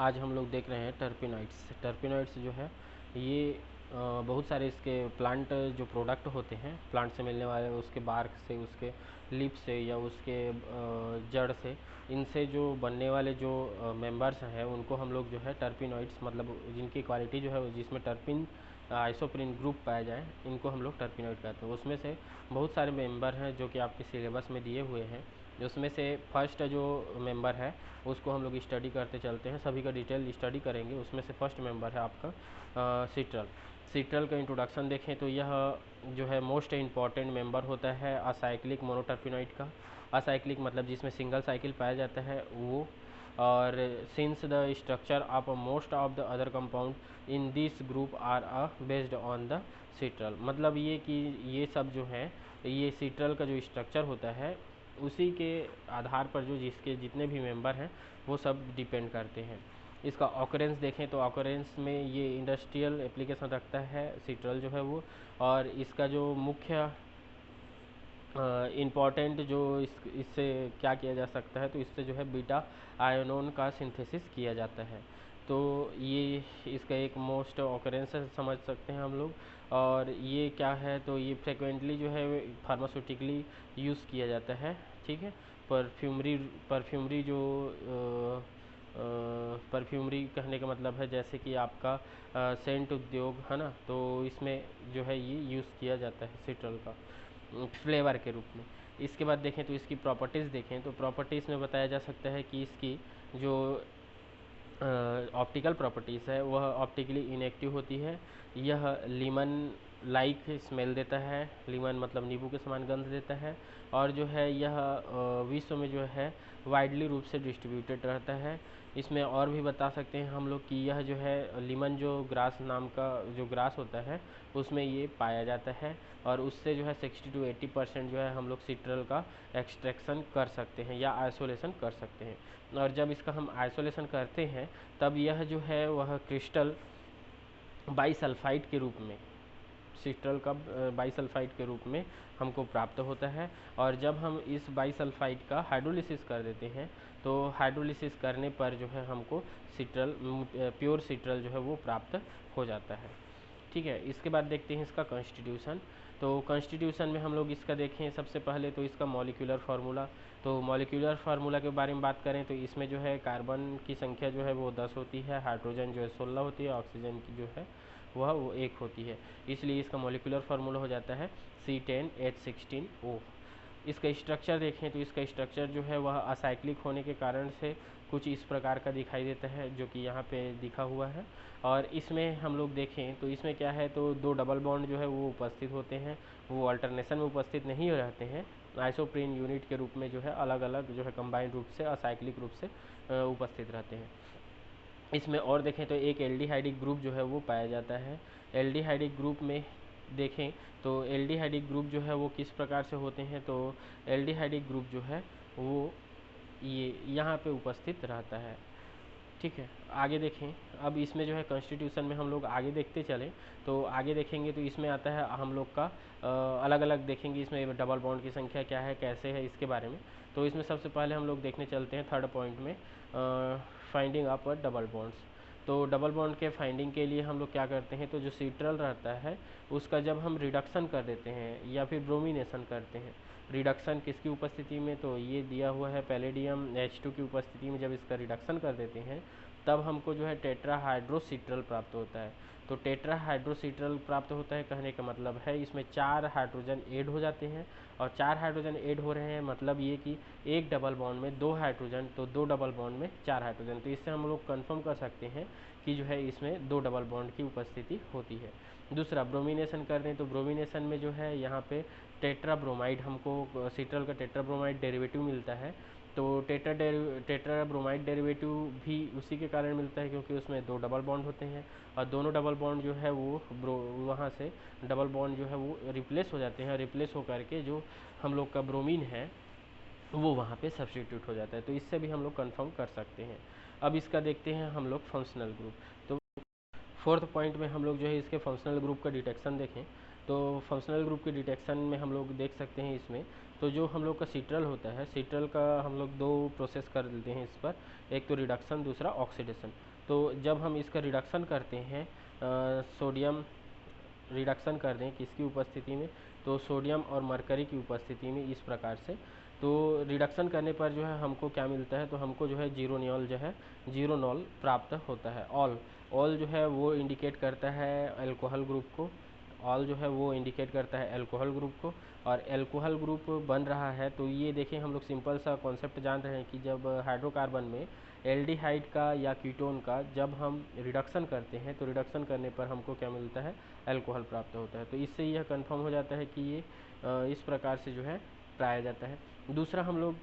आज हम लोग देख रहे हैं टर्पिनॉइड्स। टर्पिनॉइड्स जो है ये बहुत सारे इसके प्लांट जो प्रोडक्ट होते हैं, प्लांट से मिलने वाले, उसके बार्क से, उसके लीफ से या उसके जड़ से, इनसे जो बनने वाले जो मेंबर्स हैं उनको हम लोग जो है टर्पिनॉइड्स, मतलब जिनकी क्वालिटी जो है जिसमें टर्पिन आइसोप्रीन ग्रुप पाया जाए, इनको हम लोग टर्पिनॉइड कहते हैं। उसमें से बहुत सारे मेंबर हैं जो कि आपके सिलेबस में दिए हुए हैं। उसमें से फर्स्ट जो मेंबर है उसको हम लोग स्टडी करते चलते हैं, सभी का डिटेल स्टडी करेंगे। उसमें से फर्स्ट मेंबर है आपका सिट्रल। सिट्रल का इंट्रोडक्शन देखें तो यह जो है मोस्ट इम्पॉर्टेंट मेंबर होता है असाइक्लिक मोनोटर्पिनॉइड का। असाइक्लिक मतलब जिसमें सिंगल साइकिल पाया जाता है वो। और since the structure of most of the other compound in this group are based on the citral, मतलब ये कि ये सब जो है, ये सिट्रल का जो स्ट्रक्चर होता है उसी के आधार पर जो जिसके जितने भी मेंबर हैं वो सब डिपेंड करते हैं। इसका ऑकरेंस देखें तो ऑकरेंस में ये इंडस्ट्रियल एप्लीकेशन रखता है सिट्रल जो है वो। और इसका जो मुख्य इम्पॉर्टेंट जो इससे क्या किया जा सकता है, तो इससे जो है बीटा आयोनोन का सिंथेसिस किया जाता है। तो ये इसका एक मोस्ट ऑकरेंस समझ सकते हैं हम लोग। और ये क्या है, तो ये फ्रिक्वेंटली जो है फार्मास्यूटिकली यूज़ किया जाता है। ठीक है। परफ्यूमरी परफ्यूमरी जो परफ्यूमरी कहने का मतलब है जैसे कि आपका सेंट उद्योग है ना, तो इसमें जो है ये यूज़ किया जाता है सिट्रल का फ्लेवर के रूप में। इसके बाद देखें तो इसकी प्रॉपर्टीज़ देखें तो प्रॉपर्टीज़ में बताया जा सकता है कि इसकी जो ऑप्टिकल प्रॉपर्टीज़ है वह ऑप्टिकली इनएक्टिव होती है। यह लीमन लाइक स्मेल देता है, लीमन मतलब नींबू के समान गंध देता है। और जो है यह विश्व में जो है वाइडली रूप से डिस्ट्रीब्यूटेड रहता है। इसमें और भी बता सकते हैं हम लोग कि यह जो है लीमन जो ग्रास नाम का जो ग्रास होता है उसमें ये पाया जाता है। और उससे जो है 60 to 80% जो है हम लोग सिट्रल का एक्सट्रैक्शन कर सकते हैं या आइसोलेशन कर सकते हैं। और जब इसका हम आइसोलेशन करते हैं तब यह जो है वह क्रिस्टल बाईसल्फाइड के रूप में, सिट्रल का बाईसल्फाइड के रूप में हमको प्राप्त होता है। और जब हम इस बाईसल्फाइड का हाइड्रोलिसिस कर देते हैं तो हाइड्रोलिसिस करने पर जो है हमको सिट्रल प्योर सिट्रल जो है वो प्राप्त हो जाता है। ठीक है। इसके बाद देखते हैं इसका कॉन्स्टिट्यूशन। तो कॉन्स्टिट्यूशन में हम लोग इसका देखें सबसे पहले तो इसका मॉलिक्यूलर फार्मूला। तो मॉलिक्यूलर फार्मूला के बारे में बात करें तो इसमें जो है कार्बन की संख्या जो है वो 10 होती है, हाइड्रोजन जो है 16 होती है, ऑक्सीजन की जो है वह वो 1 होती है। इसलिए इसका मॉलिक्यूलर फार्मूला हो जाता है C10H16O। इसका स्ट्रक्चर देखें तो इसका स्ट्रक्चर जो है वह असाइक्लिक होने के कारण से कुछ इस प्रकार का दिखाई देता है जो कि यहाँ पे दिखा हुआ है। और इसमें हम लोग देखें तो इसमें क्या है, तो दो डबल बॉन्ड जो है वो उपस्थित होते हैं, वो अल्टरनेशन में उपस्थित नहीं रहते हैं, आइसोप्रीन यूनिट के रूप में जो है अलग अलग जो है कंबाइंड रूप से असाइक्लिक रूप से उपस्थित रहते हैं। इसमें और देखें तो एक एल्डिहाइडिक ग्रुप जो है वो पाया जाता है। एल्डिहाइडिक ग्रुप में देखें तो एल्डिहाइडिक ग्रुप जो है वो किस प्रकार से होते हैं, तो एल्डिहाइडिक ग्रुप जो है वो ये यहाँ पे उपस्थित रहता है। ठीक है। आगे देखें, अब इसमें जो है कॉन्स्टिट्यूशन में हम लोग आगे देखते चलें तो आगे देखेंगे तो इसमें आता है हम लोग का अलग अलग देखेंगे इसमें डबल बॉन्ड की संख्या क्या है, कैसे है, इसके बारे में। तो इसमें सबसे पहले हम लोग देखने चलते हैं थर्ड पॉइंट में, फाइंडिंग अप डबल बॉन्ड्स। तो डबल बॉन्ड के फाइंडिंग के लिए हम लोग क्या करते हैं, तो जो सिट्रल रहता है उसका जब हम रिडक्शन कर देते हैं या फिर ब्रोमिनेशन करते हैं, रिडक्शन किसकी उपस्थिति में, तो ये दिया हुआ है पैलेडियम H2 की उपस्थिति में जब इसका रिडक्शन कर देते हैं तब हमको जो है टेट्राहाइड्रोसिट्रल प्राप्त होता है। तो टेट्राहाइड्रोसिट्रल प्राप्त होता है कहने का मतलब है इसमें 4 हाइड्रोजन ऐड हो जाते हैं। और 4 हाइड्रोजन ऐड हो रहे हैं मतलब ये कि एक डबल बॉन्ड में 2 हाइड्रोजन, तो 2 डबल बॉन्ड में 4 हाइड्रोजन। तो इससे हम लोग कंफर्म कर सकते हैं कि जो है इसमें 2 डबल बॉन्ड की उपस्थिति होती है। दूसरा ब्रोमिनेशन कर दें तो ब्रोमिनेशन में जो है यहाँ पे टेट्राब्रोमाइड, हमको सिट्रल का टेट्राब्रोमाइड डेरिवेटिव मिलता है। तो टेट्राब्रोमाइड डेरिवेटिव भी उसी के कारण मिलता है क्योंकि उसमें 2 डबल बॉन्ड होते हैं और दोनों डबल बॉन्ड जो है वो वहाँ से डबल बॉन्ड जो है वो रिप्लेस हो जाते हैं। रिप्लेस होकर के जो हम लोग का ब्रोमीन है वो वहाँ पे सब्स्टिट्यूट हो जाता है। तो इससे भी हम लोग कंफर्म कर सकते हैं। अब इसका देखते हैं हम लोग फंक्शनल ग्रुप। तो फोर्थ पॉइंट में हम लोग जो है इसके फंक्शनल ग्रुप का डिटेक्शन देखें तो फंक्शनल ग्रुप के डिटेक्शन में हम लोग देख सकते हैं इसमें तो जो हम लोग का सिट्रल होता है, सिट्रल का हम लोग दो प्रोसेस कर देते हैं इस पर, एक तो रिडक्शन, दूसरा ऑक्सीडेशन। तो जब हम इसका रिडक्शन करते हैं, सोडियम रिडक्शन कर दें किसकी उपस्थिति में, तो सोडियम और मरकरी की उपस्थिति में, इस प्रकार से। तो रिडक्शन करने पर जो है हमको क्या मिलता है, तो हमको जो है जीरोनियल जो है जीरोनॉल प्राप्त होता है। ऑल ऑल जो है वो इंडिकेट करता है अल्कोहल ग्रुप को, ऑल जो है वो इंडिकेट करता है अल्कोहल ग्रुप को, और अल्कोहल ग्रुप बन रहा है। तो ये देखें, हम लोग सिंपल सा कॉन्सेप्ट जान रहे हैं कि जब हाइड्रोकार्बन में एल्डिहाइड का या कीटोन का जब हम रिडक्शन करते हैं, तो रिडक्शन करने पर हमको क्या मिलता है, अल्कोहल प्राप्त होता है। तो इससे यह कंफर्म हो जाता है कि ये इस प्रकार से जो है पाया जाता है। दूसरा, हम लोग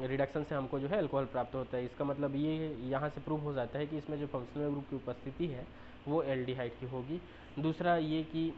रिडक्शन से हमको जो है अल्कोहल प्राप्त होता है, इसका मतलब ये यहाँ से प्रूव हो जाता है कि इसमें जो फंक्शनल ग्रुप की उपस्थिति है वो एल्डिहाइड की होगी। दूसरा ये कि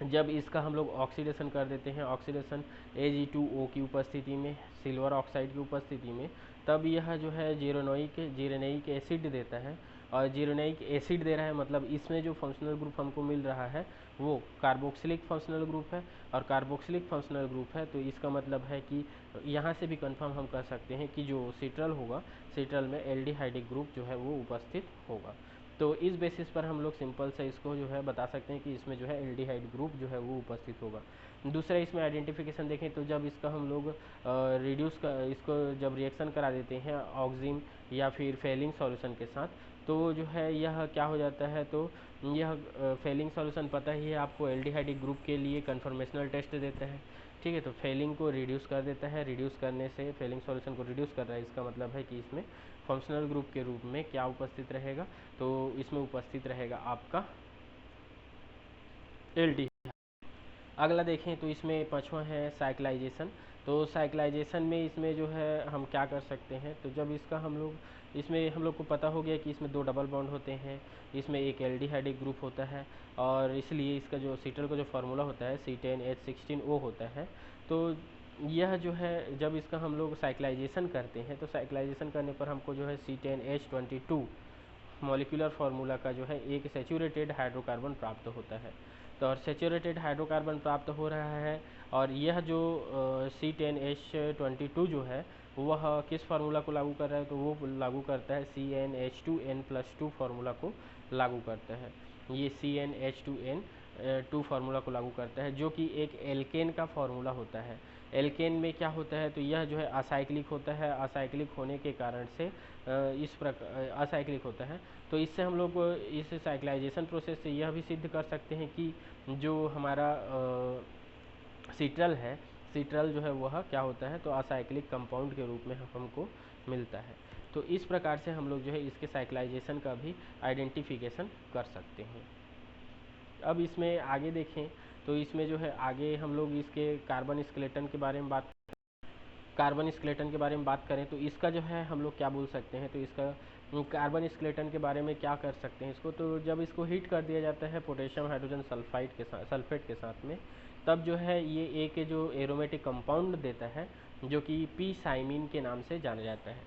जब इसका हम लोग ऑक्सीडेशन कर देते हैं, ऑक्सीडेशन Ag2O की उपस्थिति में, सिल्वर ऑक्साइड की उपस्थिति में, तब यह जो है जीरेनोइक एसिड देता है। और जीरेनोइक एसिड दे रहा है मतलब इसमें जो फंक्शनल ग्रुप हमको मिल रहा है वो कार्बोक्सिलिक फंक्शनल ग्रुप है, और कार्बोक्सिलिक फंक्शनल ग्रुप है। तो इसका मतलब है कि यहाँ से भी कंफर्म हम कर सकते हैं कि जो सिट्रल होगा, सिट्रल में एल्डिहाइडिक ग्रुप जो है वो उपस्थित होगा। तो इस बेसिस पर हम लोग सिंपल से इसको जो है बता सकते हैं कि इसमें जो है एल्डिहाइड ग्रुप जो है वो उपस्थित होगा। दूसरा, इसमें आइडेंटिफिकेशन देखें तो जब इसका हम लोग रिड्यूस का इसको जब रिएक्शन करा देते हैं ऑक्जिम या फिर फेलिंग सॉल्यूशन के साथ, तो जो है यह क्या हो जाता है, तो यह फेलिंग सॉल्यूशन पता ही है आपको, एल्डिहाइडिक ग्रुप के लिए कन्फर्मेशनल टेस्ट देता है। ठीक है, तो फेलिंग को रिड्यूस कर देता है, रिड्यूस करने से फेलिंग सॉल्यूशन को रिड्यूस कर रहा है, इसका मतलब है कि इसमें फंक्शनल ग्रुप के रूप में क्या उपस्थित रहेगा, तो इसमें उपस्थित रहेगा आपका एल्डी। अगला देखें तो इसमें पांचवा है साइक्लाइजेशन। तो साइक्लाइजेशन में इसमें जो है हम क्या कर सकते हैं, तो जब इसका हम लोग इसमें हम लोग को पता हो गया कि इसमें दो डबल बॉन्ड होते हैं, इसमें एक एल्डिहाइडिक ग्रुप होता है, और इसलिए इसका जो सिट्रल का जो फार्मूला होता है C10H16O होता है। तो यह जो है जब इसका हम लोग साइक्लाइजेशन करते हैं, तो साइक्लाइजेशन करने पर हमको जो है C10H22 मॉलिक्यूलर फार्मूला का जो है एक सेचूरेटेड हाइड्रोकार्बन प्राप्त होता है। तो और सेचूरेटेड हाइड्रोकार्बन प्राप्त हो रहा है, और यह जो C10H22 जो है वह किस फार्मूला को लागू कर रहा है, तो वो लागू करता है CnH2n+2 फार्मूला को लागू करता है। ये CnH2n2 फार्मूला को लागू करता है, जो कि एक एल्केन का फार्मूला होता है। एल्केन में क्या होता है, तो यह जो है असाइक्लिक होता है, असाइक्लिक होने के कारण से इस प्रकार असाइक्लिक होता है। तो इससे हम लोग इस साइक्लाइजेशन प्रोसेस से यह भी सिद्ध कर सकते हैं कि जो हमारा सिट्रल है, सिट्रल जो है वह क्या होता है, तो असाइक्लिक कंपाउंड के रूप में हमको मिलता है। तो इस प्रकार से हम लोग जो है इसके साइक्लाइजेशन का भी आइडेंटिफिकेशन कर सकते हैं। अब इसमें आगे देखें तो इसमें जो है आगे हम लोग इसके कार्बन स्केलेटन के बारे में बात करें तो इसका जो है हम लोग क्या बोल सकते हैं, तो इसका कार्बन स्केलेटन के बारे में क्या कर सकते हैं इसको, तो जब इसको हीट कर दिया जाता है पोटेशियम हाइड्रोजन सल्फेट के साथ में, तब जो है ये एक जो एरोमेटिक कंपाउंड देता है जो कि पी साइमिन के नाम से जाना जाता है।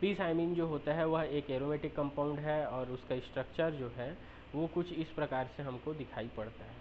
पी साइमिन जो होता है वह एक एरोमेटिक कंपाउंड है, और उसका स्ट्रक्चर जो है वो कुछ इस प्रकार से हमको दिखाई पड़ता है।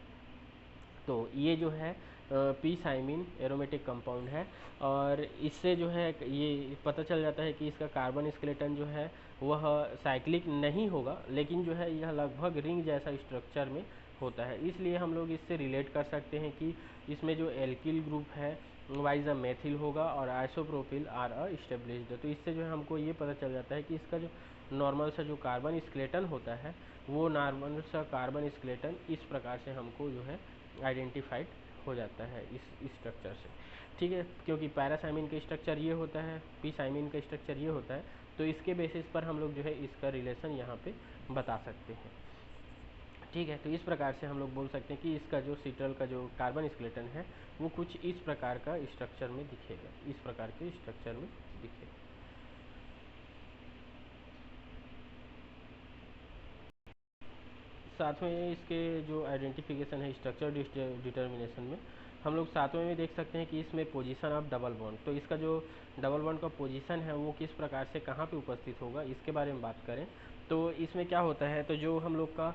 तो ये जो है पी साइमिन एरोमेटिक कंपाउंड है, और इससे जो है ये पता चल जाता है कि इसका कार्बन स्केलेटन जो है वह साइक्लिक नहीं होगा, लेकिन जो है यह लगभग रिंग जैसा स्ट्रक्चर में होता है। इसलिए हम लोग इससे रिलेट कर सकते हैं कि इसमें जो एल्किल ग्रुप है वाइज अ मेथिल होगा, और आइसोप्रोपिल आर अ स्टेब्लिश्ड। तो इससे जो है हमको ये पता चल जाता है कि इसका जो नॉर्मल सा जो कार्बन स्केलेटन होता है, वो नॉर्मल सा कार्बन स्केलेटन इस प्रकार से हमको जो है आइडेंटिफाइड हो जाता है इस स्ट्रक्चर से। ठीक है, क्योंकि पैरासाइमिन का स्ट्रक्चर ये होता है, पी साइमिन का स्ट्रक्चर ये होता है, तो इसके बेसिस पर हम लोग जो है इसका रिलेशन यहाँ पे बता सकते हैं। ठीक है, तो इस प्रकार से हम लोग बोल सकते हैं कि इसका जो सिट्रल का जो कार्बन स्केलेटन है वो कुछ इस प्रकार का स्ट्रक्चर में दिखेगा, इस प्रकार के स्ट्रक्चर में दिखेगा। सातवें इसके जो आइडेंटिफिकेशन है स्ट्रक्चर डिटर्मिनेशन में, हम लोग सातवें में देख सकते हैं कि इसमें पोजीशन ऑफ डबल बॉन्ड, तो इसका जो डबल बॉन्ड का पोजीशन है वो किस प्रकार से कहाँ पे उपस्थित होगा, इसके बारे में बात करें तो इसमें क्या होता है, तो जो हम लोग का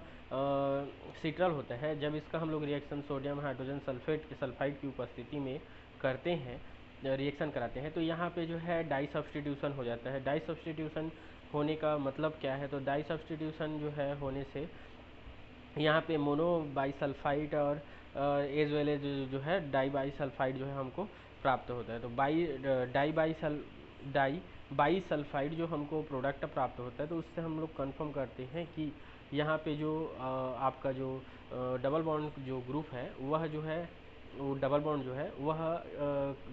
सिट्रल होता है, जब इसका हम लोग रिएक्शन सोडियम हाइड्रोजन सल्फाइड की उपस्थिति में करते हैं, रिएक्शन कराते हैं तो यहाँ पे जो है डाई सब्स्टिट्यूशन हो जाता है। डाई सब्स्टिट्यूशन होने का मतलब क्या है, तो डाई सब्स्टिट्यूशन जो है होने से यहाँ पे मोनो बाईसल्फाइड और एज वेल एज जो है डाई बाईसल्फाइड जो है हमको प्राप्त होता है। तो डाई बाईसल्फाइड जो हमको प्रोडक्ट प्राप्त होता है, तो उससे हम लोग कंफर्म करते हैं कि यहाँ पे जो आपका जो डबल बॉन्ड जो ग्रुप है वह जो है, वो डबल बॉन्ड जो है वह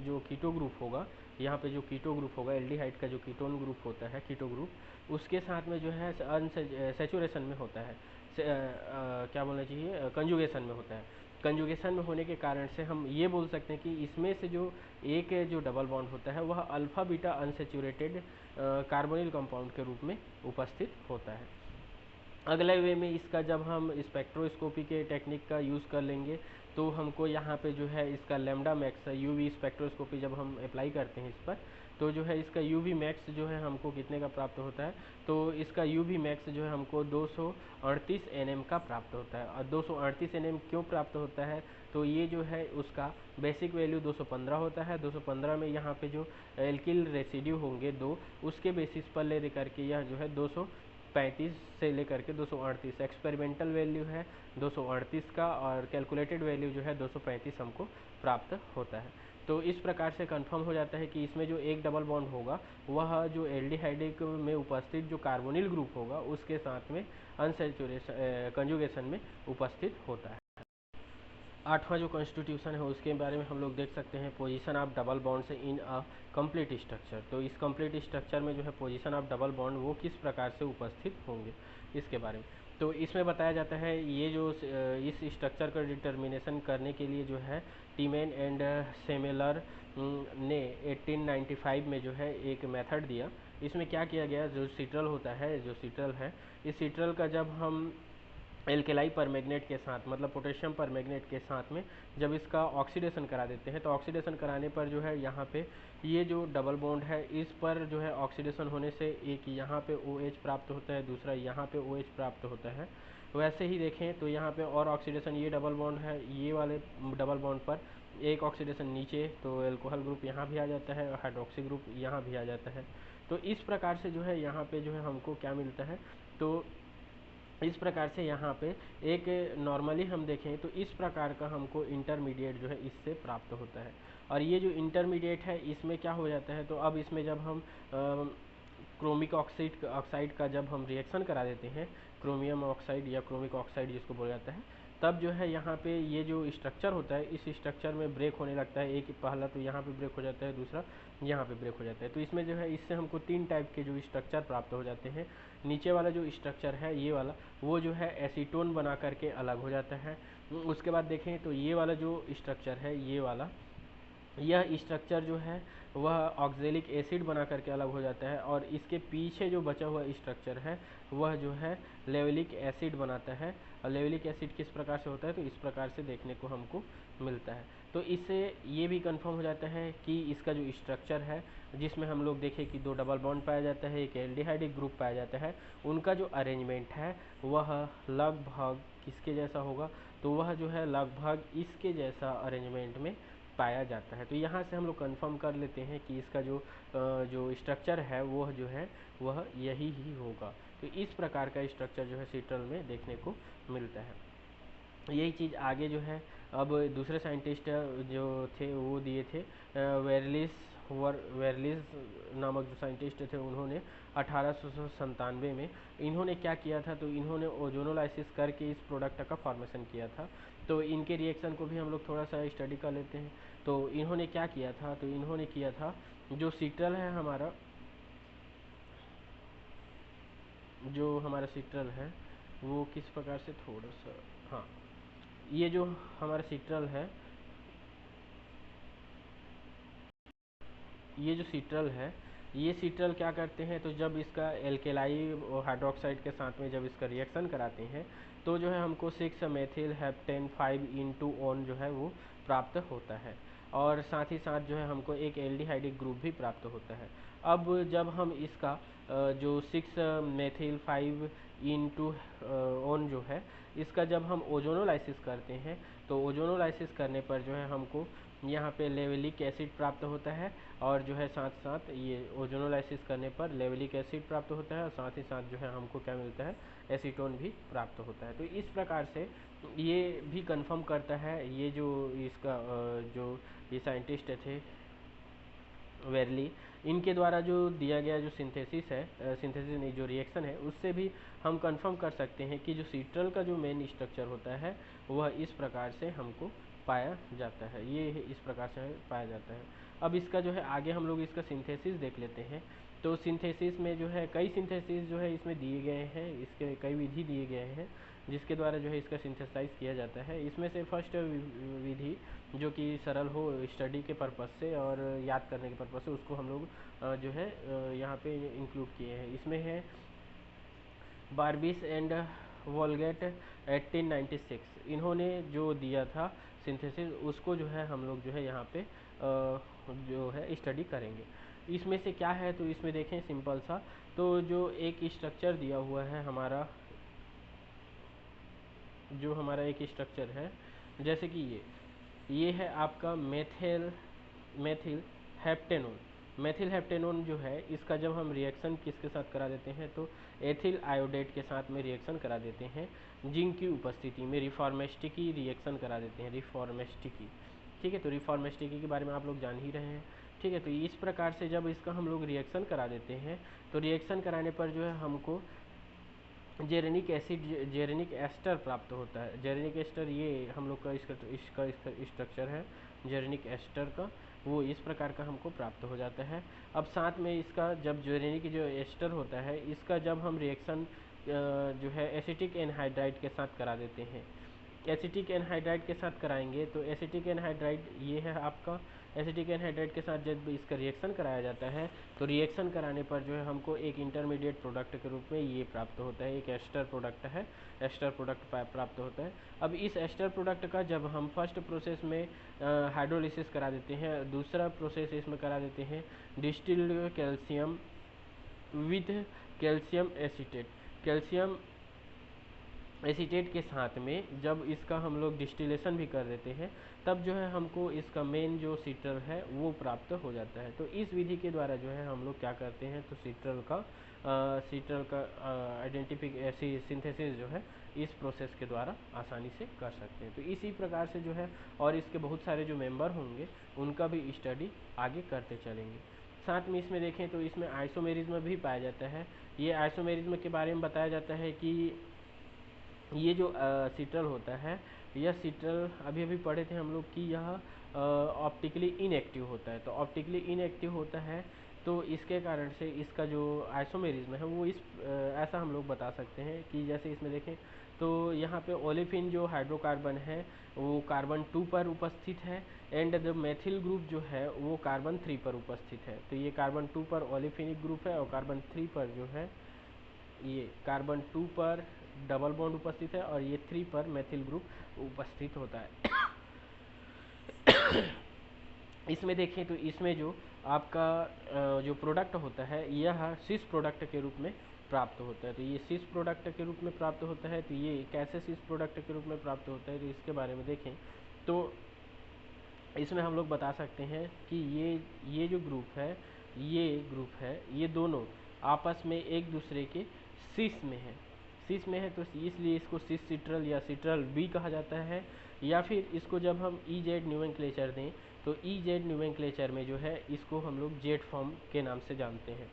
जो कीटो ग्रुप होगा, यहाँ पे जो कीटो ग्रुप होगा एल्डिहाइड का जो कीटोन ग्रुप होता है कीटो ग्रुप, उसके साथ में जो है सेचुरेशन में होता है, क्या बोलना चाहिए, कंजुगेशन में होता है। कंजुगेशन में होने के कारण से हम ये बोल सकते हैं कि इसमें से जो एक जो डबल बॉन्ड होता है वह alpha beta unsaturated carbonyl compound के रूप में उपस्थित होता है। अगले वे में इसका जब हम स्पेक्ट्रोस्कोपी के टेक्निक का यूज़ कर लेंगे तो हमको यहाँ पे जो है इसका लैम्डा मैक्स यूवी स्पेक्ट्रोस्कोपी जब हम अप्लाई करते हैं इस पर, तो जो है इसका यूवी मैक्स जो है हमको कितने का प्राप्त होता है, तो इसका यूवी मैक्स जो है हमको 238 nm का प्राप्त होता है। और 238 nm क्यों प्राप्त होता है, तो ये जो है उसका बेसिक वैल्यू 215 होता है। 215 में यहाँ पे जो एल्किल रेसिड्यू होंगे दो, उसके बेसिस पर ले करके यह जो है 235 से लेकर के 238 एक्सपेरिमेंटल वैल्यू है 238 का, और कैलकुलेटेड वैल्यू जो है 235 हमको प्राप्त होता है। तो इस प्रकार से कंफर्म हो जाता है कि इसमें जो एक डबल बॉन्ड होगा वह जो एल्डिहाइडिक में उपस्थित जो कार्बोनिल ग्रुप होगा उसके साथ में अनसेचुरेशन कंजुगेशन में उपस्थित होता है। आठवां जो कॉन्स्टिट्यूशन है उसके बारे में हम लोग देख सकते हैं, पोजीशन ऑफ डबल बॉन्ड से इन अ कंप्लीट स्ट्रक्चर। तो इस कंप्लीट स्ट्रक्चर में जो है पोजीशन ऑफ डबल बॉन्ड वो किस प्रकार से उपस्थित होंगे इसके बारे में। तो इसमें बताया जाता है ये जो इस स्ट्रक्चर का डिटर्मिनेशन करने के लिए जो है टीमेन एंड सेमेलर ने 1895 में जो है एक मेथड दिया। इसमें क्या किया गया, जो सीट्रल होता है, जो सीट्रल है, इस सीट्रल का जब हम एल्केलाई परमैग्नेट के साथ मतलब पोटेशियम परमैग्नेट के साथ में जब इसका ऑक्सीडेशन करा देते हैं, तो ऑक्सीडेशन कराने पर जो है यहाँ पे ये जो डबल बॉन्ड है इस पर जो है ऑक्सीडेशन होने से एक यहाँ पे OH प्राप्त होता है, दूसरा यहाँ पे OH प्राप्त होता है। वैसे ही देखें तो यहाँ पे और ऑक्सीडेशन, ये डबल बॉन्ड है, ये वाले डबल बॉन्ड पर एक ऑक्सीडेशन नीचे, तो एल्कोहल ग्रुप यहाँ भी आ जाता है और हाइड्रोक्सी ग्रुप यहाँ भी आ जाता है। तो इस प्रकार से जो है यहाँ पे जो है हमको क्या मिलता है, तो इस प्रकार से यहाँ पे एक नॉर्मली हम देखें तो इस प्रकार का हमको इंटरमीडिएट जो है इससे प्राप्त होता है। और ये जो इंटरमीडिएट है इसमें क्या हो जाता है, तो अब इसमें जब हम क्रोमिक ऑक्साइड का जब हम रिएक्शन करा देते हैं, क्रोमियम ऑक्साइड या क्रोमिक ऑक्साइड जिसको बोला जाता है, तब जो है यहाँ पे ये जो स्ट्रक्चर होता है इस स्ट्रक्चर में ब्रेक होने लगता है। एक पहला तो यहाँ पे ब्रेक हो जाता है, दूसरा यहाँ पे ब्रेक हो जाता है। तो इसमें जो है इससे हमको तीन टाइप के जो स्ट्रक्चर प्राप्त हो जाते हैं। नीचे वाला जो स्ट्रक्चर है ये वाला, वो जो है एसीटोन बना करके अलग हो जाता है। उसके बाद देखें तो ये वाला जो स्ट्रक्चर है ये वाला, यह स्ट्रक्चर जो है वह ऑक्जेलिक एसिड बना करके अलग हो जाता है, और इसके पीछे जो बचा हुआ स्ट्रक्चर है वह जो है लेवलिक एसिड बनाता है। और लेवलिक एसिड किस प्रकार से होता है, तो इस प्रकार से देखने को हमको मिलता है। तो इससे ये भी कंफर्म हो जाता है कि इसका जो स्ट्रक्चर है जिसमें हम लोग देखें कि दो डबल बॉन्ड पाया जाता है, एक एल्डिहाइडिक ग्रुप पाया जाता है, उनका जो अरेंजमेंट है वह लगभग किसके जैसा होगा, तो वह जो है लगभग इसके जैसा अरेंजमेंट में पाया जाता है। तो यहाँ से हम लोग कंफर्म कर लेते हैं कि इसका जो स्ट्रक्चर है वह जो है वह यही ही होगा। तो इस प्रकार का स्ट्रक्चर जो है सीट्रल में देखने को मिलता है। यही चीज़ आगे जो है अब दूसरे साइंटिस्ट जो थे वो दिए थे, वेरलिस नामक जो साइंटिस्ट थे, उन्होंने 1897 में इन्होंने क्या किया था, तो इन्होंने ओजोनोलाइसिस करके इस प्रोडक्ट का फॉर्मेशन किया था। तो इनके रिएक्शन को भी हम लोग थोड़ा सा स्टडी कर लेते हैं। तो इन्होंने क्या किया था, तो इन्होंने किया था जो सीट्रल है हमारा, जो हमारा सीट्रल है वो किस प्रकार से थोड़ा सा, हाँ, ये जो हमारा सीट्रल है, ये जो सीट्रल है, ये सीट्रल क्या करते हैं, तो जब इसका एल्केलाई और हाइड्रोक्साइड के साथ में जब इसका रिएक्शन कराते हैं तो जो है हमको 6 मेथिल हेप्टेन 5 ऑन जो है वो प्राप्त होता है। और साथ ही साथ जो है हमको एक एल्डिहाइडिक ग्रुप भी प्राप्त होता है। अब जब हम इसका जो 6 मेथिल 5 ऑन जो है इसका जब हम ओजोनोलाइसिस करते हैं, तो ओजोनोलाइसिस करने पर जो है हमको यहाँ पे लेवलिक एसिड प्राप्त होता है, और जो है साथ साथ ये ओजोनोलाइसिस करने पर लेवलिक एसिड प्राप्त होता है, और साथ ही साथ जो है हमको क्या मिलता है, एसीटोन भी प्राप्त होता है। तो इस प्रकार से ये भी कंफर्म करता है, ये जो इसका जो ये साइंटिस्ट थे वेरली, इनके द्वारा जो दिया गया जो सिंथेसिस है, सिंथेसिस नहीं जो रिएक्शन है, उससे भी हम कंफर्म कर सकते हैं कि जो सीट्रल का जो मेन स्ट्रक्चर होता है वह इस प्रकार से हमको पाया जाता है, ये इस प्रकार से पाया जाता है। अब इसका जो है आगे हम लोग इसका सिंथेसिस देख लेते हैं। तो सिंथेसिस में जो है कई सिंथेसिस जो है इसमें दिए गए हैं, इसके कई विधि दिए गए हैं जिसके द्वारा जो है इसका सिंथेसाइज किया जाता है। इसमें से फर्स्ट विधि जो कि सरल हो स्टडी के पर्पज़ से और याद करने के पर्पज़ से, उसको हम लोग जो है यहाँ पे इंक्लूड किए हैं। इसमें है बार्बिस एंड वोलगेट 1896, इन्होंने जो दिया था सिंथेसिस, उसको जो है हम लोग जो है यहाँ पे जो है स्टडी करेंगे। इसमें से क्या है, तो इसमें देखें सिंपल सा, तो जो एक स्ट्रक्चर दिया हुआ है हमारा, जो हमारा एक स्ट्रक्चर है, जैसे कि ये है आपका मेथिल हेप्टेनोन। मेथिल हेप्टेनोन जो है, इसका जब हम रिएक्शन किसके साथ करा देते हैं, तो एथिल आयोडेट के साथ में रिएक्शन करा देते हैं, जिंक की उपस्थिति में रिफॉर्मेस्टिकी रिएक्शन करा देते हैं, रिफॉर्मेस्टिकी। ठीक है, तो रिफॉर्मेस्टिकी के बारे में आप लोग जान ही रहे हैं। ठीक है, तो इस प्रकार से जब इसका हम लोग रिएक्शन करा देते हैं, तो रिएक्शन कराने पर जो है हमको जेरेनिक एसिड, जेरेनिक एस्टर प्राप्त होता है। जेरेनिक एस्टर ये हम लोग का इसका स्ट्रक्चर है जेरेनिक एस्टर का, वो इस प्रकार का हमको प्राप्त हो जाता है। अब साथ में इसका जब जेरेनिक जो एस्टर होता है, इसका जब हम रिएक्शन जो है एसिटिक एनहाइड्राइड के साथ करा देते हैं, एसिटिक एनहाइड्राइड के साथ कराएंगे, तो एसिटिक एनहाइड्राइड ये है आपका, एसिटिक एनहाइड्राइड के साथ जब इसका रिएक्शन कराया जाता है, तो रिएक्शन कराने पर जो है हमको एक इंटरमीडिएट प्रोडक्ट के रूप में ये प्राप्त होता है, एक एस्टर प्रोडक्ट है, एस्टर प्रोडक्ट प्राप्त होता है। अब इस एस्टर प्रोडक्ट का जब हम फर्स्ट प्रोसेस में हाइड्रोलिसिस करा देते हैं, दूसरा प्रोसेस इसमें करा देते हैं distilled calcium with calcium acetate, calcium acetate के साथ में जब इसका हम लोग डिस्टिलेशन भी कर देते हैं, तब जो है हमको इसका मेन जो सीट्रल है वो प्राप्त हो जाता है। तो इस विधि के द्वारा जो है हम लोग क्या करते हैं, तो सीट्रल का आइडेंटिफिक ऐसी सिंथेसिस जो है इस प्रोसेस के द्वारा आसानी से कर सकते हैं। तो इसी प्रकार से जो है और इसके बहुत सारे जो मेंबर होंगे उनका भी स्टडी आगे करते चलेंगे। साथ में इसमें देखें तो इसमें आइसोमेरिज्म भी पाया जाता है। ये आइसोमेरिज्म के बारे में बताया जाता है कि ये जो सीट्रल होता है, यह सीट्रल अभी अभी पढ़े थे हम लोग कि यह ऑप्टिकली इनएक्टिव होता है। तो ऑप्टिकली इनएक्टिव होता है, तो इसके कारण से इसका जो आइसोमेरिज्म है वो ऐसा हम लोग बता सकते हैं कि जैसे इसमें देखें तो यहाँ पे ओलेफिन जो हाइड्रोकार्बन है वो कार्बन 2 पर उपस्थित है, एंड द मेथिल ग्रुप जो है वो कार्बन 3 पर उपस्थित है। तो ये कार्बन 2 पर ओलेफिनिक ग्रुप है, और कार्बन 3 पर जो है ये कार्बन 2 पर डबल बॉन्ड उपस्थित है, और ये 3 पर मेथिल ग्रुप उपस्थित होता है। इसमें देखें तो इसमें जो आपका जो प्रोडक्ट होता है यह सिस प्रोडक्ट के रूप में प्राप्त होता है। तो ये सिस प्रोडक्ट के रूप में प्राप्त होता है। तो ये कैसे सिस प्रोडक्ट के रूप में प्राप्त होता है, तो इसके बारे में देखें तो इसमें हम लोग बता सकते हैं कि ये जो ग्रुप है ये दोनों आपस में एक दूसरे के सिस में है, तो इसलिए इसको सिस सीट्रल या सीट्रल बी कहा जाता है। या फिर इसको जब हम ई जेड न्यूमेनक्लेचर दें, तो ई जेड न्यूमेनक्लेचर में जो है इसको हम लोग जेड फॉर्म के नाम से जानते हैं।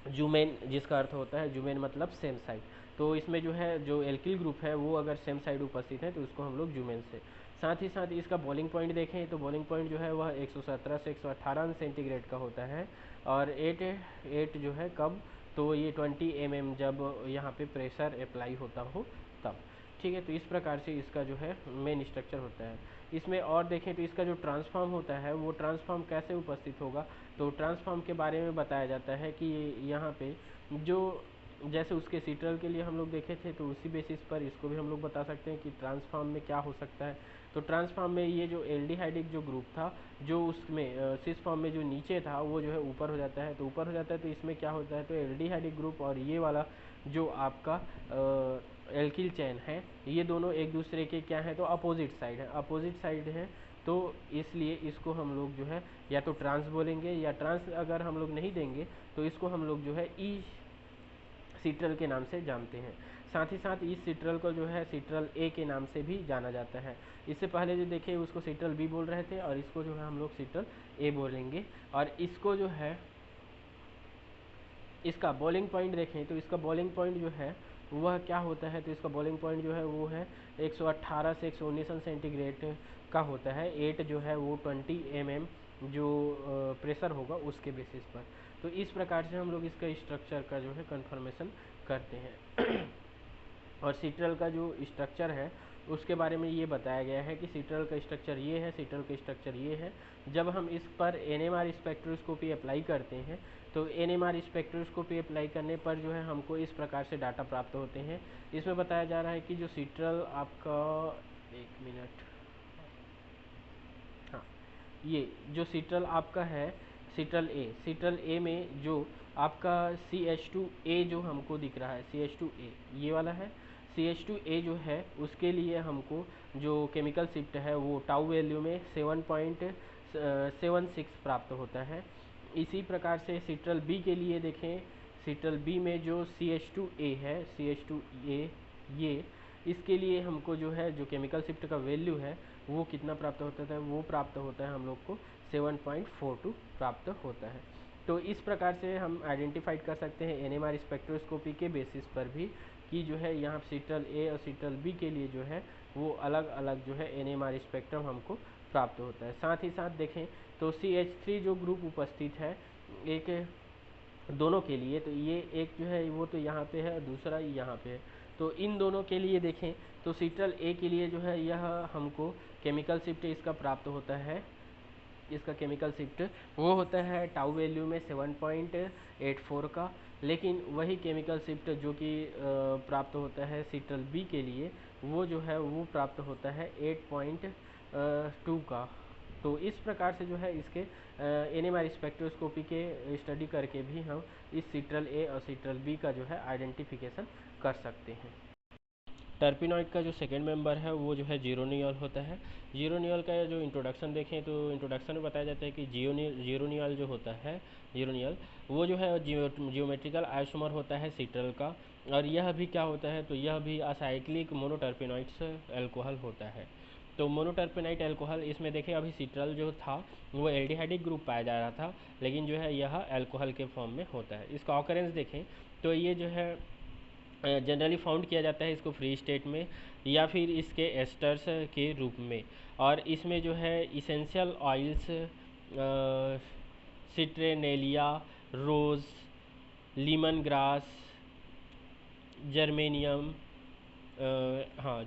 जुमेन जिसका अर्थ होता है, जुमेन मतलब सेम साइड। तो इसमें जो है जो एल्किल ग्रुप है वो अगर सेम साइड उपस्थित है तो उसको हम लोग जुमेन से। साथ ही साथ इसका बॉइलिंग पॉइंट देखें तो बॉइलिंग पॉइंट जो है वह 117 से 118 सेंटीग्रेड का होता है, और 8 जो है कब, तो ये 20 mm जब यहाँ पे प्रेशर अप्लाई होता हो तब। ठीक है, तो इस प्रकार से इसका जो है मेन स्ट्रक्चर होता है। इसमें और देखें तो इसका जो ट्रांसफॉर्म होता है वो ट्रांसफॉर्म कैसे उपस्थित होगा, तो ट्रांसफॉर्म के बारे में बताया जाता है कि यहाँ पे जो जैसे उसके सीट्रल के लिए हम लोग देखे थे, तो उसी बेसिस पर इसको भी हम लोग बता सकते हैं कि ट्रांसफॉर्म में क्या हो सकता है। तो ट्रांसफॉर्म में ये जो एल्डिहाइडिक जो ग्रुप था, जो उसमें सिस फॉर्म में जो नीचे था वो जो है ऊपर हो जाता है, तो ऊपर हो जाता है तो इसमें क्या होता है, तो एल्डिहाइडिक ग्रुप और ये वाला जो आपका एल्किल चैन है, ये दोनों एक दूसरे के क्या है, तो अपोजिट साइड है, तो इसलिए इसको हम लोग जो है या तो ट्रांस बोलेंगे, या ट्रांस अगर हम लोग नहीं देंगे तो इसको हम लोग जो है ई सीट्रल के नाम से जानते हैं। साथ ही साथ इस सीट्रल को जो है सीट्रल ए के नाम से भी जाना जाता है। इससे पहले जो देखे उसको सीट्रल बी बोल रहे थे, और इसको जो है हम लोग सीट्रल ए बोलेंगे। और इसको जो है इसका बॉइलिंग पॉइंट देखें तो इसका बॉइलिंग पॉइंट जो है वह क्या होता है, तो इसका बॉइलिंग पॉइंट जो है वो है 118 से 119 सेंटीग्रेड का होता है। 8 जो है वो 20 mm जो प्रेशर होगा उसके बेसिस पर। तो इस प्रकार से हम लोग इसका स्ट्रक्चर का जो है कंफर्मेशन करते हैं। और सीट्रल का जो स्ट्रक्चर है उसके बारे में ये बताया गया है कि सीट्रल का स्ट्रक्चर ये है, सीट्रल का स्ट्रक्चर ये है। जब हम इस पर NMR स्पेक्ट्रोस्कोपी अप्लाई करते हैं तो NMR स्पेक्ट्रोस्कोपी अप्लाई करने पर जो है हमको इस प्रकार से डाटा प्राप्त होते हैं। इसमें बताया जा रहा है कि जो सीट्रल आपका, एक मिनट, हाँ, ये जो सीट्रल आपका है सीट्रल ए में जो आपका CH2A जो हमको दिख रहा है, CH2A ये वाला है। CH2A जो है उसके लिए हमको जो केमिकल शिफ्ट है वो टाउ वैल्यू में 7.76 प्राप्त होता है। इसी प्रकार से सीट्रल बी के लिए देखें, सीट्रल बी में जो CH2A है, CH2A ये, इसके लिए हमको जो है जो केमिकल शिफ्ट का वैल्यू है वो कितना प्राप्त होता है, वो प्राप्त होता है हम लोग को 7.42 प्राप्त होता है। तो इस प्रकार से हम आइडेंटिफाइड कर सकते हैं NMR स्पेक्ट्रोस्कोपी के बेसिस पर भी कि जो है यहाँ सीट्रल ए और सीट्रल बी के लिए जो है वो अलग अलग जो है NMR स्पेक्ट्रम हमको प्राप्त होता है। साथ ही साथ देखें तो CH3 जो ग्रुप उपस्थित है एक दोनों के लिए, तो ये एक जो है वो तो यहाँ पे है और दूसरा यहाँ पे है। तो इन दोनों के लिए देखें तो सीट्रल ए के लिए जो है यह हमको केमिकल शिफ्ट इसका प्राप्त होता है। इसका केमिकल शिफ्ट वो होता है टाउ वैल्यू में 7.84 का। लेकिन वही केमिकल शिफ्ट जो कि प्राप्त होता है सीट्रल बी के लिए वो जो है वो प्राप्त होता है 8.2 का। तो इस प्रकार से जो है इसके NMR स्पेक्ट्रोस्कोपी के स्टडी करके भी हम इस सीट्रल ए और सीट्रल बी का जो है आइडेंटिफिकेशन कर सकते हैं। टर्पिनॉइड का जो सेकेंड मेंबर है वो जो है जीरोनियल होता है। जीरोनियल का जो इंट्रोडक्शन देखें तो इंट्रोडक्शन में बताया जाता है कि जीरोनियल जो होता है, जीरोनियल वो जो है जियोमेट्रिकल आइसोमर होता है सीट्रल का। और यह भी क्या होता है, तो यह भी असाइक्लिक मोनोटर्पिनॉइड्स एल्कोहल होता है। तो मोनोटर्पिनाइट एल्कोहल इसमें देखें अभी सीट्रल जो था वो एल्डिहाइडिक ग्रुप पाया जा रहा था, लेकिन जो है यह एल्कोहल के फॉर्म में होता है। इसका ऑकरेंस देखें तो ये जो है जनरली फाउंड किया जाता है इसको फ्री स्टेट में या फिर इसके एस्टर्स के रूप में। और इसमें जो है इसेंशियल ऑयल्स सिट्रेनेलिया, रोज़, लीमन ग्रास, जर्मेनियम,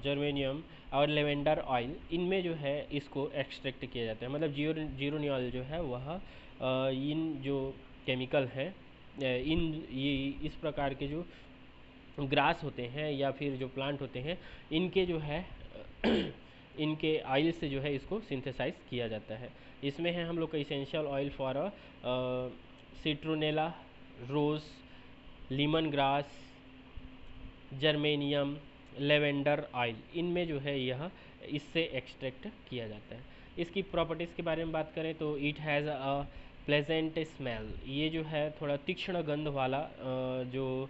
जर्मेनियम और लेवेंडर ऑयल, इनमें जो है इसको एक्सट्रैक्ट किया जाता है। मतलब जीरोनियल जो है वह इन जो केमिकल हैं इन ये इस प्रकार के जो ग्रास होते हैं या फिर जो प्लांट होते हैं इनके जो है इनके ऑयल से जो है इसको सिंथेसाइज किया जाता है। इसमें है हम लोग का essential oil for citronella, rose, lemon grass, germanium, lavender oil, इनमें जो है यह इससे एक्सट्रैक्ट किया जाता है। इसकी प्रॉपर्टीज़ के बारे में बात करें तो it has a pleasant smell, ये जो है थोड़ा तीक्ष्ण गंध वाला जो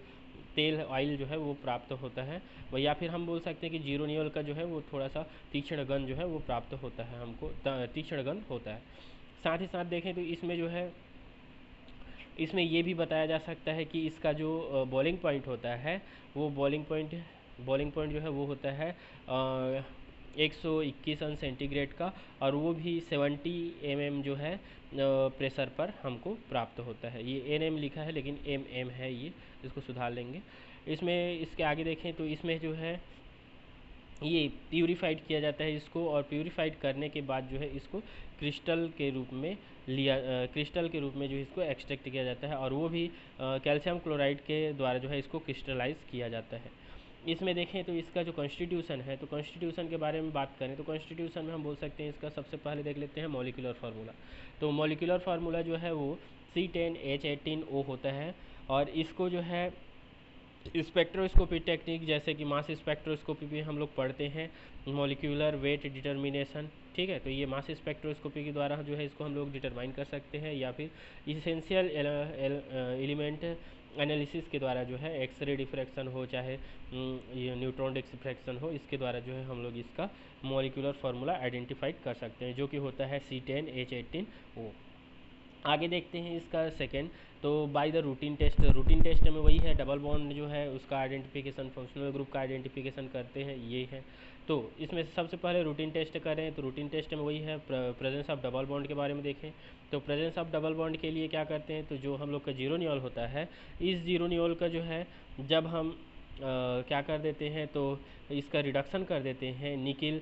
तेल ऑयल जो है वो प्राप्त होता है। या फिर हम बोल सकते हैं कि जीरोनियल का जो है वो थोड़ा सा तीक्ष्ण गंध जो है वो प्राप्त होता है, हमको तीक्ष्ण गंध होता है। साथ ही साथ देखें तो इसमें जो है इसमें ये भी बताया जा सकता है कि इसका जो बॉइलिंग पॉइंट होता है वो बॉइलिंग पॉइंट जो है वो होता है 121 अंश सेंटीग्रेड का, और वो भी 70 mm जो है प्रेशर पर हमको प्राप्त होता है। ये NM लिखा है लेकिन MM है, ये इसको सुधार लेंगे। इसमें इसके आगे देखें तो इसमें जो है ये प्यूरिफाइड किया जाता है इसको, और प्यूरिफाइड करने के बाद जो है इसको क्रिस्टल के रूप में क्रिस्टल के रूप में जो इसको एक्सट्रैक्ट किया जाता है, और वो भी कैल्शियम क्लोराइड के द्वारा जो है इसको क्रिस्टलाइज किया जाता है। इसमें देखें तो इसका जो कॉन्स्टिट्यूशन है, तो कॉन्स्टिट्यूशन के बारे में बात करें तो कॉन्स्टिट्यूशन में हम बोल सकते हैं इसका सबसे पहले देख लेते हैं मॉलिक्यूलर फार्मूला। तो मॉलिक्यूलर फार्मूला जो है वो C10H18O होता है, और इसको जो है स्पेक्ट्रोस्कोपी टेक्निक जैसे कि मास स्पेक्ट्रोस्कोपी भी हम लोग पढ़ते हैं, मॉलिक्यूलर वेट डिटर्मिनेशन, ठीक है। तो ये मास स्पेक्ट्रोस्कोपी के द्वारा जो है इसको हम लोग डिटरमाइन कर सकते हैं, या फिर इसेंशियल एलिमेंट एनालिसिस के द्वारा जो है एक्सरे डिफ्रैक्शन हो, चाहे ये न्यूट्रॉन डिफ्रैक्शन हो, इसके द्वारा जो है हम लोग इसका मॉलिक्यूलर फार्मूला आइडेंटिफाई कर सकते हैं, जो कि होता है C10H18O। आगे देखते हैं इसका सेकेंड, तो by the routine test. Routine test में वही है, डबल बॉन्ड जो है उसका आइडेंटिफिकेशन, फंक्शनल ग्रुप का आइडेंटिफिकेशन करते हैं, ये है। तो इसमें सबसे पहले रूटीन टेस्ट करें, तो रूटीन टेस्ट में वही है, प्रेजेंस ऑफ डबल बॉन्ड के बारे में देखें। तो प्रेजेंस ऑफ डबल बॉन्ड के लिए क्या करते हैं, तो जो हम लोग का जीरो नियोल होता है, इस जीरो नियोल का जो है जब हम क्या कर देते हैं, तो इसका रिडक्शन कर देते हैं निकिल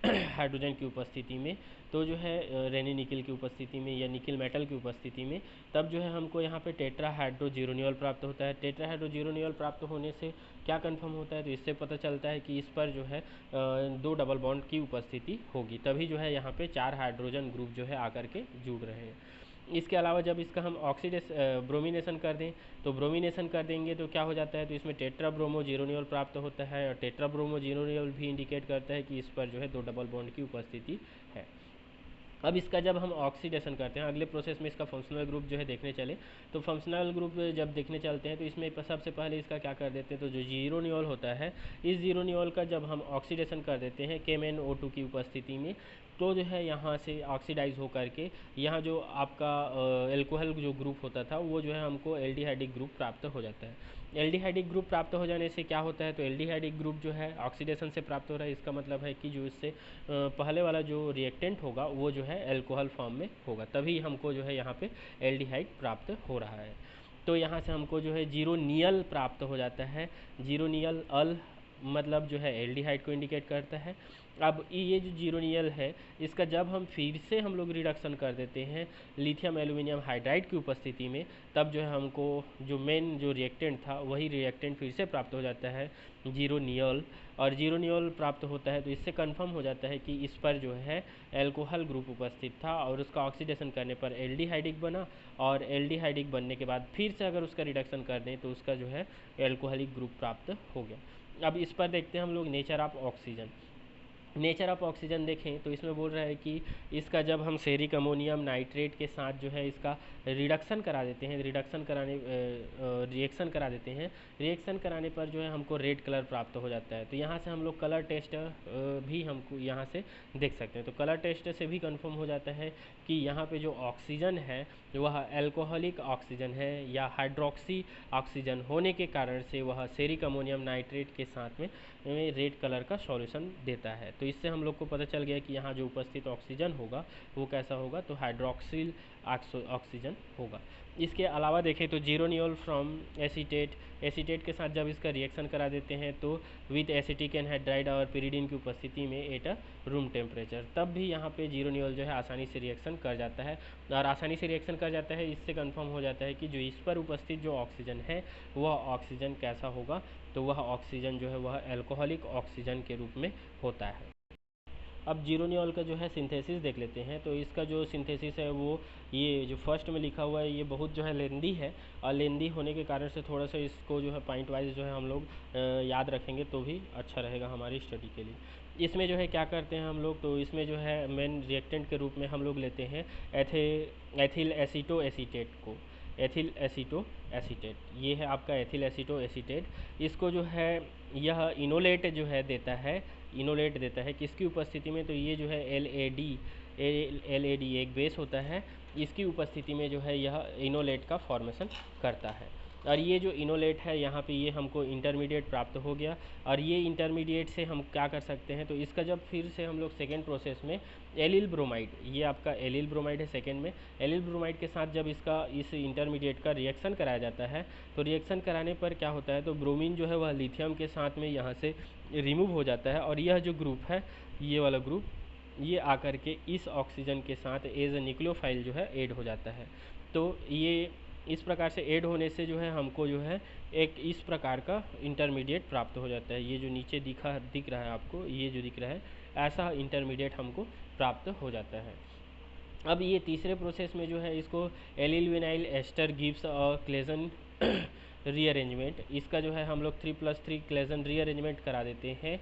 हाइड्रोजन की उपस्थिति में, तो जो है रेनी निकिल की उपस्थिति में या निकिल मेटल की उपस्थिति में, तब जो है हमको यहाँ पे टेट्राहाइड्रोजीरोनियल प्राप्त होता है। टेट्राहाइड्रोजीरोनियल प्राप्त होने से क्या कंफर्म होता है, तो इससे पता चलता है कि इस पर जो है दो डबल बॉन्ड की उपस्थिति होगी, तभी जो है यहाँ पे 4 हाइड्रोजन ग्रुप जो है आकर के जुड़ रहे हैं। इसके अलावा जब इसका हम ब्रोमिनेशन कर दें, तो ब्रोमिनेशन कर देंगे तो क्या हो जाता है, तो इसमें टेट्राब्रोमोजीरोनियल प्राप्त होता है, और टेट्राब्रोमोजीरोनियल भी इंडिकेट करता है कि इस पर जो है दो डबल बॉन्ड की उपस्थिति है। अब इसका जब हम ऑक्सीडेशन करते हैं, अगले प्रोसेस में इसका फंक्शनल ग्रुप जो है देखने चले, तो फंक्शनल ग्रुप जब देखने चलते हैं तो इसमें सबसे पहले इसका क्या कर देते हैं, तो जो जीरो नियोल होता है, इस जीरो नियोल का जब हम ऑक्सीडेशन कर देते हैं KMnO2 की उपस्थिति में, तो जो है यहाँ से ऑक्सीडाइज होकर के यहाँ जो आपका एल्कोहल जो ग्रुप होता था वो जो है हमको एल्डिहाइडिक ग्रुप प्राप्त हो जाता है। एल्डिहाइडिक ग्रुप प्राप्त हो जाने से क्या होता है, तो एल्डिहाइडिक ग्रुप जो है ऑक्सीडेशन से प्राप्त हो रहा है, इसका मतलब है कि जो इससे पहले वाला जो रिएक्टेंट होगा वो जो है एल्कोहल फॉर्म में होगा, तभी हमको जो है यहाँ पे एल्डिहाइड प्राप्त हो रहा है। तो यहाँ से हमको जो है जीरो नियल प्राप्त हो जाता है। जीरो नियल अल मतलब जो है एल्डिहाइड को इंडिकेट करता है। अब ये जो जीरो नियल है, इसका जब हम फिर से हम लोग रिडक्शन कर देते हैं लिथियम एल्यूमिनियम हाइड्राइड की उपस्थिति में, तब जो है हमको जो मेन जो रिएक्टेंट था वही रिएक्टेंट फिर से प्राप्त हो जाता है, जीरो नियल। और जीरो नियल प्राप्त होता है तो इससे कंफर्म हो जाता है कि इस पर जो है एल्कोहल ग्रुप उपस्थित था, और उसका ऑक्सीडेशन करने पर एल्डिहाइडिक बना, और एल्डिहाइडिक बनने के बाद फिर से अगर उसका रिडक्शन कर दें तो उसका जो है एल्कोहलिक ग्रुप प्राप्त हो गया। अब इस पर देखते हैं हम लोग nature of oxygen. Nature of oxygen देखें तो इसमें बोल रहा है कि इसका जब हम सेरिक अमोनियम नाइट्रेट के साथ जो है इसका रिडक्शन करा देते हैं, रिएक्शन करा देते हैं, रिएक्शन कराने पर जो है हमको रेड कलर प्राप्त हो जाता है। तो यहाँ से हम लोग कलर टेस्ट भी हमको यहाँ से देख सकते हैं। तो कलर टेस्ट से भी कंफर्म हो जाता है कि यहाँ पे जो ऑक्सीजन है वह एल्कोहलिक ऑक्सीजन है या हाइड्रोक्सी ऑक्सीजन होने के कारण से वह सेरिक अमोनियम नाइट्रेट के साथ में रेड कलर का सॉल्यूशन देता है। तो इससे हम लोग को पता चल गया कि यहाँ जो उपस्थित ऑक्सीजन होगा वो कैसा होगा, तो हाइड्रोक्सिल ऑक्सीजन होगा। इसके अलावा देखें तो जीरो नियोल फ्रॉम एसीटेट के साथ जब इसका रिएक्शन करा देते हैं तो विथ एसिटिक एनहाइड्राइड और पिरिडीन की उपस्थिति में एट अ रूम टेम्परेचर, तब भी यहाँ पे जीरो नियोल जो है आसानी से रिएक्शन कर जाता है। और आसानी से रिएक्शन कर जाता है, इससे कंफर्म हो जाता है कि जो इस पर उपस्थित जो ऑक्सीजन है वह ऑक्सीजन कैसा होगा, तो वह ऑक्सीजन जो है वह एल्कोहलिक ऑक्सीजन के रूप में होता है। अब जीरो नियोल का जो है सिंथेसिस देख लेते हैं। तो इसका जो सिंथेसिस है वो ये जो फर्स्ट में लिखा हुआ है ये बहुत जो है लेंदी है, और लेंदी होने के कारण से थोड़ा सा इसको जो है पॉइंट वाइज जो है हम लोग याद रखेंगे तो भी अच्छा रहेगा हमारी स्टडी के लिए। इसमें जो है क्या करते हैं हम लोग, तो इसमें जो है मेन रिएक्टेंट के रूप में हम लोग लेते हैं एथिल एसीटो एसीटेट को। एथिल एसीटो एसीटेट, ये है आपका एथिल एसीटो एसीटेट। इसको जो है यह इनोलेट जो है देता है, इनोलेट देता है किसकी उपस्थिति में, तो ये जो है LAD एक बेस होता है, इसकी उपस्थिति में जो है यह इनोलेट का फॉर्मेशन करता है। और ये जो इनोलेट है यहाँ पे ये हमको इंटरमीडिएट प्राप्त हो गया। और ये इंटरमीडिएट से हम क्या कर सकते हैं, तो इसका जब फिर से हम लोग सेकेंड प्रोसेस में एलिल ब्रोमाइड, ये आपका एलिल ब्रोमाइड है सेकेंड में, एलिल ब्रोमाइड के साथ जब इसका इस इंटरमीडिएट का रिएक्शन कराया जाता है, तो रिएक्शन कराने पर क्या होता है, तो ब्रोमीन जो है वह लिथियम के साथ में यहाँ से रिमूव हो जाता है, और यह जो ग्रुप है ये वाला ग्रुप ये आकर के इस ऑक्सीजन के साथ एज ए न्यूक्लियोफाइल जो है ऐड हो जाता है। तो ये इस प्रकार से ऐड होने से जो है हमको जो है एक इस प्रकार का इंटरमीडिएट प्राप्त हो जाता है। ये जो नीचे दिख रहा है आपको, ये जो दिख रहा है ऐसा इंटरमीडिएट हमको प्राप्त हो जाता है। अब ये तीसरे प्रोसेस में जो है इसको एलिल विनाइल एस्टर गिव्स और क्लेजन रीअरेंजमेंट, इसका जो है हम लोग 3+3 क्लेजन रीअरेंजमेंट करा देते हैं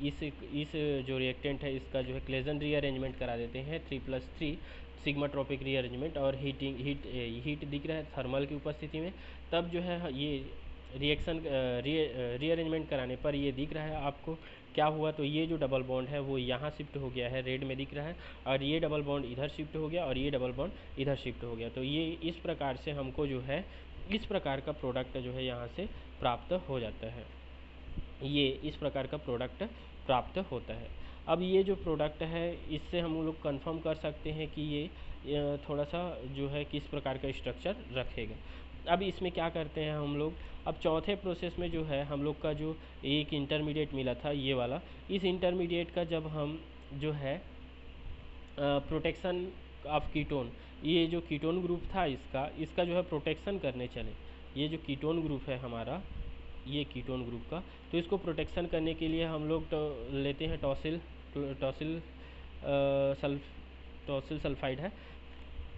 इस जो रिएक्टेंट है इसका जो है क्लेजन रीअरेंजमेंट करा देते हैं 3+3 सिग्माट्रोपिक रीअरेंजमेंट, और हीट दिख रहा है थर्मल की उपस्थिति में, तब जो है ये रिएक्शन रीअरेंजमेंट कराने पर ये दिख रहा है आपको क्या हुआ, तो ये जो डबल बॉन्ड है वो यहाँ शिफ्ट हो गया है, रेड में दिख रहा है, और ये डबल बॉन्ड इधर शिफ्ट हो गया और ये डबल बॉन्ड इधर शिफ्ट हो गया। तो ये इस प्रकार से हमको जो है इस प्रकार का प्रोडक्ट जो है यहाँ से प्राप्त हो जाता है, ये इस प्रकार का प्रोडक्ट प्राप्त होता है। अब ये जो प्रोडक्ट है इससे हम लोग कंफर्म कर सकते हैं कि ये थोड़ा सा जो है किस प्रकार का स्ट्रक्चर रखेगा। अब इसमें क्या करते हैं हम लोग, अब चौथे प्रोसेस में जो है हम लोग का जो एक इंटरमीडिएट मिला था ये वाला, इस इंटरमीडिएट का जब हम जो है प्रोटेक्शन ऑफ कीटोन, ये जो कीटोन ग्रुप था इसका जो है प्रोटेक्शन करने चले, ये जो कीटोन ग्रुप है हमारा, ये कीटोन ग्रुप का, तो इसको प्रोटेक्शन करने के लिए हम लोग लेते हैं टॉसिल सल्फाइड है,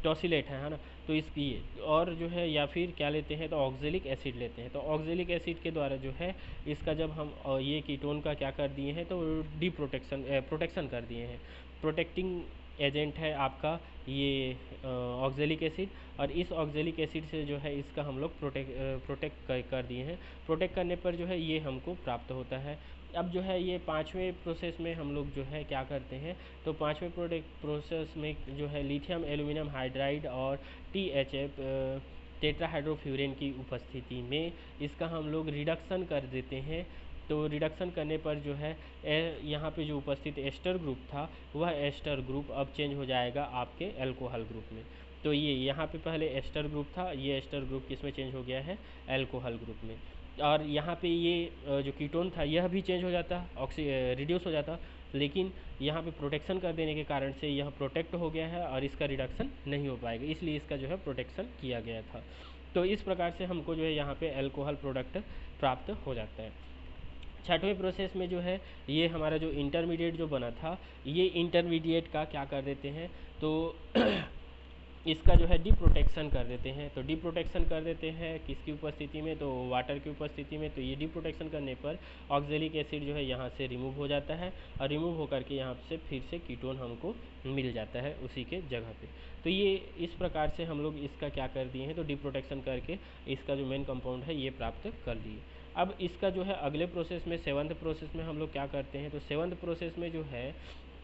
टॉसिलेट है ना, तो इसकी और जो है या फिर क्या लेते हैं तो ऑक्जेलिक एसिड लेते हैं। तो ऑक्जेलिक एसिड के द्वारा जो है इसका जब हम ये कीटोन का क्या कर दिए हैं तो प्रोटेक्शन कर दिए हैं। प्रोटेक्टिंग एजेंट है आपका ये ऑक्जेलिक एसिड, और इस ऑक्जेलिक एसिड से जो है इसका हम लोग प्रोटेक्ट कर दिए हैं। प्रोटेक्ट करने पर जो है ये हमको प्राप्त होता है। अब जो है ये पांचवें प्रोसेस में हम लोग जो है क्या करते हैं, तो पांचवें प्रोसेस में जो है लिथियम एल्यूमिनियम हाइड्राइड और THF टेट्राहाइड्रोफ्यूरेन की उपस्थिति में इसका हम लोग रिडक्शन कर देते हैं। तो रिडक्शन करने पर जो है यहाँ पे जो उपस्थित एस्टर ग्रुप था वह एस्टर ग्रुप अब चेंज हो जाएगा आपके अल्कोहल ग्रुप में। तो ये यहाँ पे पहले एस्टर ग्रुप था, ये एस्टर ग्रुप किस में चेंज हो गया है, अल्कोहल ग्रुप में। और यहाँ पे ये जो कीटोन था यह भी चेंज हो जाता, रिड्यूस हो जाता, लेकिन यहाँ पे प्रोटेक्शन कर देने के कारण से यह प्रोटेक्ट हो गया है और इसका रिडक्शन नहीं हो पाएगा, इसलिए इसका जो है प्रोटेक्शन किया गया था। तो इस प्रकार से हमको जो है यहाँ पे अल्कोहल प्रोडक्ट प्राप्त हो जाता है। छठवें प्रोसेस में जो है ये हमारा जो इंटरमीडिएट जो बना था, ये इंटरमीडिएट का क्या कर देते हैं तो इसका जो है डिप्रोटेक्शन कर देते हैं। तो डिप्रोटेक्शन कर देते हैं किसकी उपस्थिति में, तो वाटर की उपस्थिति में। तो ये डिप्रोटेक्शन करने पर ऑक्जेलिक एसिड जो है यहाँ से रिमूव हो जाता है, और रिमूव होकर के यहाँ से फिर से कीटोन हमको मिल जाता है उसी के जगह पे। तो ये इस प्रकार से हम लोग इसका क्या कर दिए हैं, तो डिप्रोटेक्शन करके इसका जो मेन कंपाउंड है ये प्राप्त कर लिए। अब इसका जो है अगले प्रोसेस में, सेवन्थ प्रोसेस में हम लोग क्या करते हैं, तो सेवन्थ प्रोसेस में जो है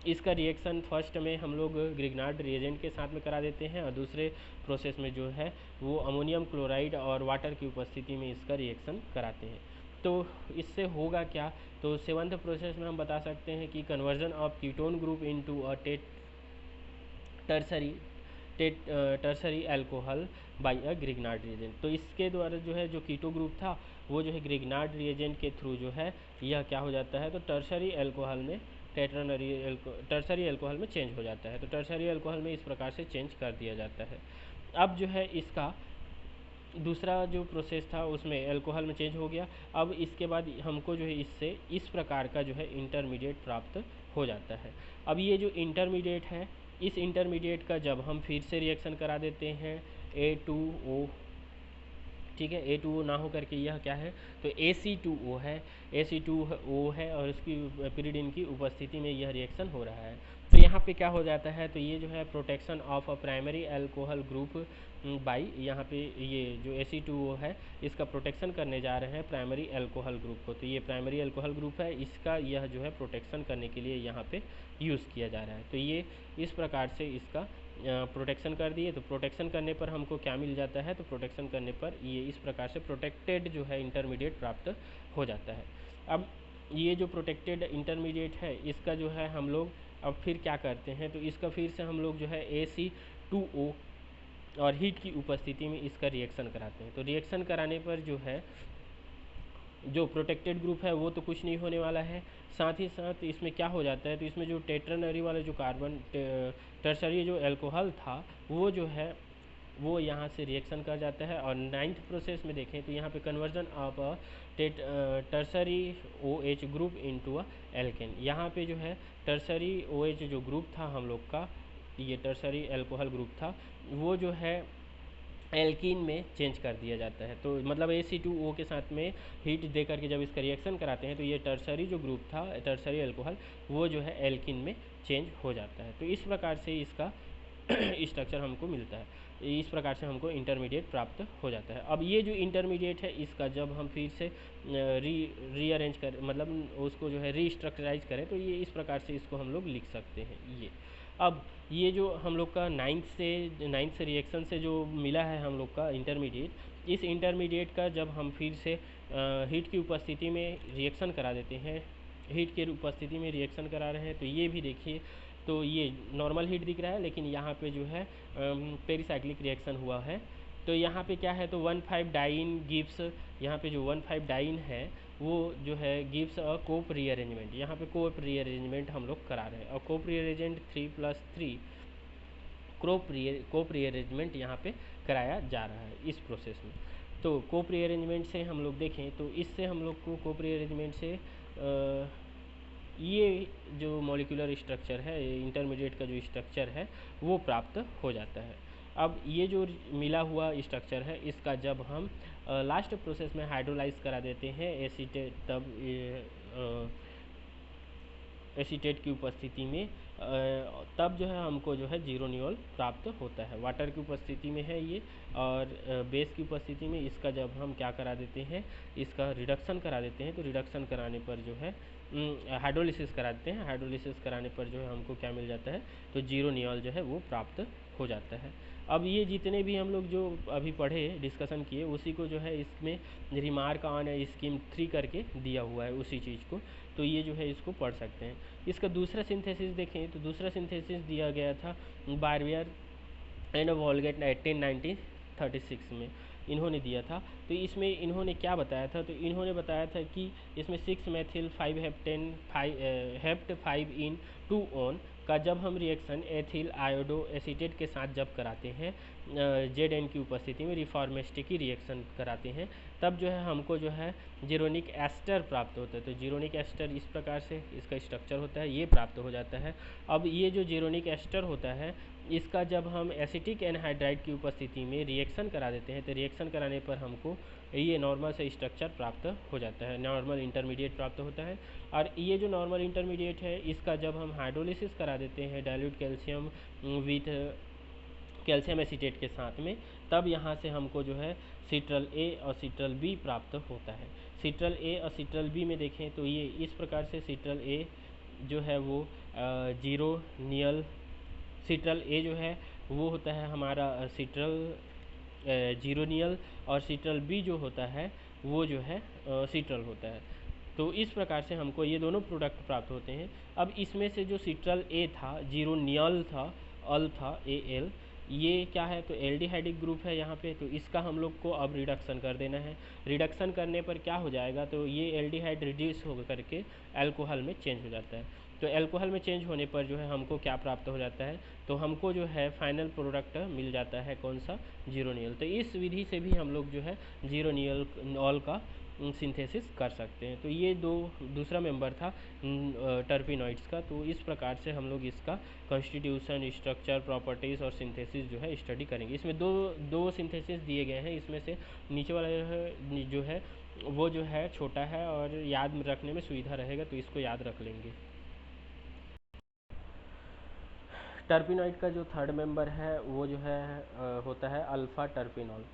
इसका रिएक्शन फर्स्ट में हम लोग ग्रिग्नार्ड रिएजेंट के साथ में करा देते हैं, और दूसरे प्रोसेस में जो है वो अमोनियम क्लोराइड और वाटर की उपस्थिति में इसका रिएक्शन कराते हैं। तो इससे होगा क्या, तो सेवन्थ प्रोसेस में हम बता सकते हैं कि conversion of ketone group into a tertiary alcohol by a Grignard reagent. तो इसके द्वारा जो है जो कीटो ग्रुप था वो जो है ग्रिग्नार्ड रिएजेंट के थ्रू जो है यह क्या हो जाता है, तो टर्सरी अल्कोहल में टर्सरी अल्कोहल में चेंज हो जाता है। तो टर्सरी अल्कोहल में इस प्रकार से चेंज कर दिया जाता है। अब जो है इसका दूसरा जो प्रोसेस था उसमें अल्कोहल में चेंज हो गया। अब इसके बाद हमको जो है इससे इस प्रकार का जो है इंटरमीडिएट प्राप्त हो जाता है। अब ये जो इंटरमीडिएट है, इस इंटरमीडिएट का जब हम फिर से रिएक्शन करा देते हैं A2O, ठीक है, A2O ना हो करके यह क्या है, तो AC2O है, AC2O है, और उसकी पिरिडिन की उपस्थिति में यह रिएक्शन हो रहा है। तो यहाँ पे क्या हो जाता है, तो ये जो है protection of a primary alcohol group by, यहाँ पे ये जो AC2O है इसका प्रोटेक्शन करने जा रहे हैं प्राइमरी अल्कोहल ग्रुप को। तो ये प्राइमरी अल्कोहल ग्रुप है, इसका यह जो है प्रोटेक्शन करने के लिए यहाँ पे यूज़ किया जा रहा है। तो ये इस प्रकार से इसका प्रोटेक्शन कर दिए। तो प्रोटेक्शन करने पर हमको क्या मिल जाता है, तो प्रोटेक्शन करने पर ये इस प्रकार से प्रोटेक्टेड जो है इंटरमीडिएट प्राप्त हो जाता है। अब ये जो प्रोटेक्टेड इंटरमीडिएट है इसका जो है हम लोग अब फिर क्या करते हैं, तो इसका फिर से हम लोग जो है AC2O और हीट की उपस्थिति में इसका रिएक्शन कराते हैं। तो रिएक्शन कराने पर जो है जो प्रोटेक्टेड ग्रुप है वो तो कुछ नहीं होने वाला है, साथ ही साथ इसमें क्या हो जाता है, तो इसमें जो टेट्रानरी वाला जो कार्बन टर्सरी जो अल्कोहल था वो जो है वो यहाँ से रिएक्शन कर जाता है। और नाइन्थ प्रोसेस में देखें तो यहाँ पे conversion of tertiary OH group into a alkene. यहाँ पे जो है टर्सरी OH जो ग्रुप था हम लोग का, ये टर्सरी अल्कोहल ग्रुप था, वो जो है एल्कीन में चेंज कर दिया जाता है। तो मतलब Ac2O के साथ में हीट दे करके जब इसका रिएक्शन कराते हैं तो ये टर्सरी जो ग्रुप था, टर्सरी अल्कोहल, वो जो है एल्कीन में चेंज हो जाता है। तो इस प्रकार से इसका स्ट्रक्चर हमको मिलता है, इस प्रकार से हमको इंटरमीडिएट प्राप्त हो जाता है। अब ये जो इंटरमीडिएट है इसका जब हम फिर से रीअरेंज कर मतलब उसको जो है रीस्ट्रक्चराइज करें तो ये इस प्रकार से इसको हम लोग लिख सकते हैं। ये अब ये जो हम लोग का नाइन्थ से रिएक्शन से जो मिला है हम लोग का इंटरमीडिएट, इस इंटरमीडिएट का जब हम फिर से हीट की उपस्थिति में रिएक्शन करा देते हैं, हीट की उपस्थिति में रिएक्शन करा रहे हैं, तो ये भी देखिए, तो ये नॉर्मल हीट दिख रहा है लेकिन यहाँ पे जो है पेरिसाइक्लिक रिएक्शन हुआ है। तो यहाँ पे क्या है, तो 1,5 डाइन गिव्स, यहाँ पे जो 1,5 डाइन है वो जो है गिव्स अ कोप रीअरेंजमेंट, यहाँ पे कोप रीअरेंजमेंट हम लोग करा रहे हैं। और कोप रीअरेंजमेंट 3+3 कोप रीअरेंजमेंट यहाँ पे कराया जा रहा है इस प्रोसेस में। तो कोप रीअरेंजमेंट से हम लोग देखें तो इससे हम लोग को कोप रीअरेंजमेंट से ये जो मॉलिक्यूलर स्ट्रक्चर है, इंटरमीडिएट का जो स्ट्रक्चर है वो प्राप्त हो जाता है। अब ये जो मिला हुआ स्ट्रक्चर है इसका जब हम लास्ट प्रोसेस में हाइड्रोलाइज करा देते हैं एसीटेट, तब एसीटेट की उपस्थिति में तब जो है हमको जो है जीरोनियोल प्राप्त होता है। वाटर की उपस्थिति में है ये, और बेस की उपस्थिति में इसका जब हम क्या करा देते हैं, इसका रिडक्शन करा देते हैं, तो रिडक्शन कराने पर जो है हाइड्रोलिसिस करा देते हैं। हाइड्रोलिसिस कराने पर जो है हमको क्या मिल जाता है, तो जीरोनियोल जो है वो प्राप्त हो जाता है। अब ये जितने भी हम लोग जो अभी पढ़े डिस्कशन किए उसी को जो है इसमें रिमार्क ऑन स्कीम 3 करके दिया हुआ है उसी चीज़ को, तो ये जो है इसको पढ़ सकते हैं। इसका दूसरा सिंथेसिस देखें तो दूसरा सिंथेसिस दिया गया था बार्बियर एंड वॉलगेट 1936 में इन्होंने दिया था। तो इसमें इन्होंने क्या बताया था, तो इन्होंने बताया था कि इसमें 6 methyl 5 heptane hept 5 in 2 on का जब हम रिएक्शन एथिल आयोडो एसीटेट के साथ जब कराते हैं जेड की उपस्थिति में रिफॉर्मेस्टिक की रिएक्शन कराते हैं, तब जो है हमको जो है जीरोनिक एस्टर प्राप्त होता है। तो जीरोनिक एस्टर इस प्रकार से इसका स्ट्रक्चर होता है, ये प्राप्त हो जाता है। अब ये जो जीरोनिक एस्टर होता है इसका जब हम एसिटिक एनहाइड्राइड की उपस्थिति में रिएक्शन करा देते हैं तो रिएक्शन कराने पर हमको ये नॉर्मल से स्ट्रक्चर प्राप्त हो जाता है, नॉर्मल इंटरमीडिएट प्राप्त होता है। और ये जो नॉर्मल इंटरमीडिएट है इसका जब हम हाइड्रोलिसिस करा देते हैं dilute calcium with calcium acetate के साथ में, तब यहाँ से हमको जो है सिट्रल ए और सिट्रल बी प्राप्त होता है। सिट्रल ए और सिट्रल बी में देखें तो ये इस प्रकार से सिट्रल ए जो है वो जीरो नियल, सिट्रल ए जो है वो होता है हमारा सिट्रल जीरोनियल, और सिट्रल बी जो होता है वो जो है सिट्रल होता है। तो इस प्रकार से हमको ये दोनों प्रोडक्ट प्राप्त होते हैं। अब इसमें से जो सिट्रल ए था, जीरोनियल था, अल था AL, ये क्या है, तो एल्डिहाइडिक ग्रुप है यहाँ पे, तो इसका हम लोग को अब रिडक्शन कर देना है। रिडक्शन करने पर क्या हो जाएगा, तो ये एल्डिहाइड रिड्यूस हो करके अल्कोहल में चेंज हो जाता है। तो अल्कोहल में चेंज होने पर जो है हमको क्या प्राप्त हो जाता है, तो हमको जो है फाइनल प्रोडक्ट मिल जाता है कौन सा, जीरोनियल। तो इस विधि से भी हम लोग जो है जीरोनियल का सिंथेसिस कर सकते हैं। तो ये दूसरा मेंबर था टर्पिनॉइड्स का। तो इस प्रकार से हम लोग इसका कॉन्स्टिट्यूशन, स्ट्रक्चर, प्रॉपर्टीज़ और सिंथेसिस जो है स्टडी करेंगे। इसमें दो सिंथेसिस दिए गए हैं, इसमें से नीचे वाला जो है वो जो है छोटा है और याद रखने में सुविधा रहेगा, तो इसको याद रख लेंगे। टर्पिनॉइड का जो थर्ड मेंबर है वो जो है होता है अल्फ़ा टर्पिनॉल।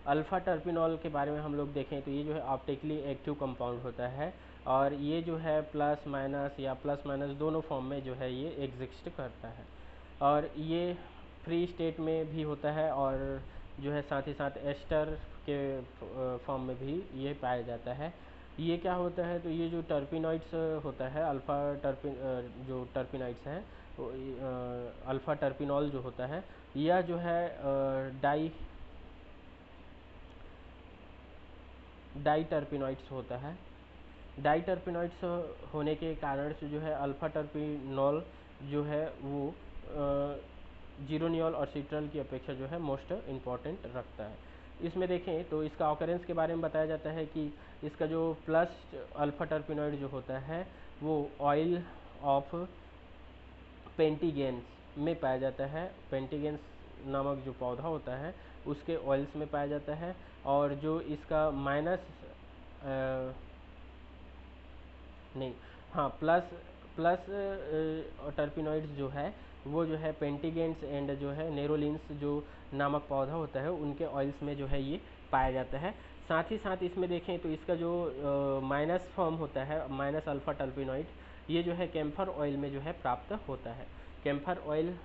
अल्फ़ा टर्पिनॉल के बारे में हम लोग देखें तो ये जो है ऑप्टिकली एक्टिव कंपाउंड होता है, और ये जो है प्लस माइनस या प्लस माइनस दोनों फॉर्म में जो है ये एग्जिस्ट करता है, और ये फ्री स्टेट में भी होता है और जो है साथ ही साथ एस्टर के फॉर्म में भी ये पाया जाता है। ये क्या होता है, तो ये जो टर्पिनॉइड्स होता है अल्फ़ा टर्पिन जो टर्पिनॉइड्स हैं तो अल्फ़ा टर्पिनॉल जो होता है यह जो है डाई टर्पिनॉइड्स होता है। डाई टर्पिनॉइड्स होने के कारण से जो है अल्फ़ा टर्पिनॉल जो है वो जीरोनियल और सिट्रल की अपेक्षा जो है मोस्ट इम्पॉर्टेंट रखता है। इसमें देखें तो इसका ऑकरेंस के बारे में बताया जाता है कि इसका जो प्लस अल्फ़ा टर्पिनॉइड जो होता है वो ऑयल ऑफ पेंटिगेंस में पाया जाता है। पेंटिगेंस नामक जो पौधा होता है उसके ऑयल्स में पाया जाता है। और जो इसका माइनस नहीं, हाँ, प्लस प्लस टर्पिनॉइड्स जो है वो जो है पेंटिगेंट्स एंड जो है नेरोलिन्स जो नामक पौधा होता है उनके ऑयल्स में जो है ये पाया जाता है। साथ ही साथ इसमें देखें तो इसका जो माइनस फॉर्म होता है, माइनस अल्फा टर्पिनॉइड, ये जो है कैम्फर ऑयल में जो है प्राप्त होता है, कैम्फर ऑयल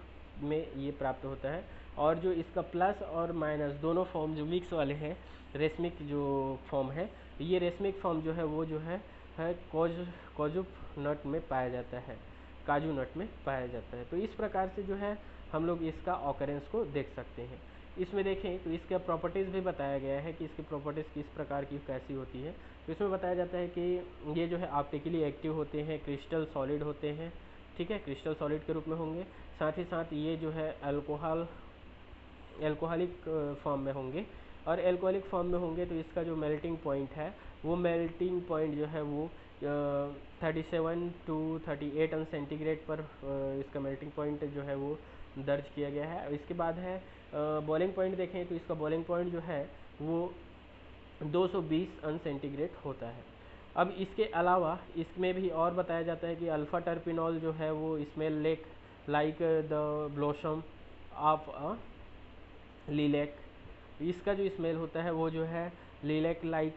में ये प्राप्त होता है। और जो इसका प्लस और माइनस दोनों फॉर्म जो मिक्स वाले हैं, रेशमिक जो फॉर्म है, ये रेशमिक फॉर्म जो है वो जो है काजू नट में पाया जाता है, काजू नट में पाया जाता है। तो इस प्रकार से जो है हम लोग इसका ऑकरेंस को देख सकते हैं। इसमें देखें तो इसका प्रॉपर्टीज़ भी बताया गया है कि इसकी प्रॉपर्टीज़ किस प्रकार की कैसी होती है। तो इसमें बताया जाता है कि ये जो है ऑप्टिकली एक्टिव होते हैं, क्रिस्टल सॉलिड होते हैं, ठीक है, क्रिस्टल सॉलिड के रूप में होंगे। साथ ही साथ ये जो है एल्कोहलिक फॉर्म में होंगे, और एल्कोहलिक फॉर्म में होंगे तो इसका जो मेल्टिंग पॉइंट है वो मेल्टिंग पॉइंट जो है वो 37 to 38 अंश सेंटीग्रेड पर इसका मेल्टिंग पॉइंट जो है वो दर्ज किया गया है। इसके बाद है बॉइलिंग पॉइंट देखें तो इसका बॉइलिंग पॉइंट जो है वो 220 अंश सेंटीग्रेड होता है। अब इसके अलावा इसमें भी और बताया जाता है कि अल्फ़ा टर्पिनॉल जो है वो smell like the blossom of a lilac, इसका जो स्मेल होता है वो जो है लीलैक लाइक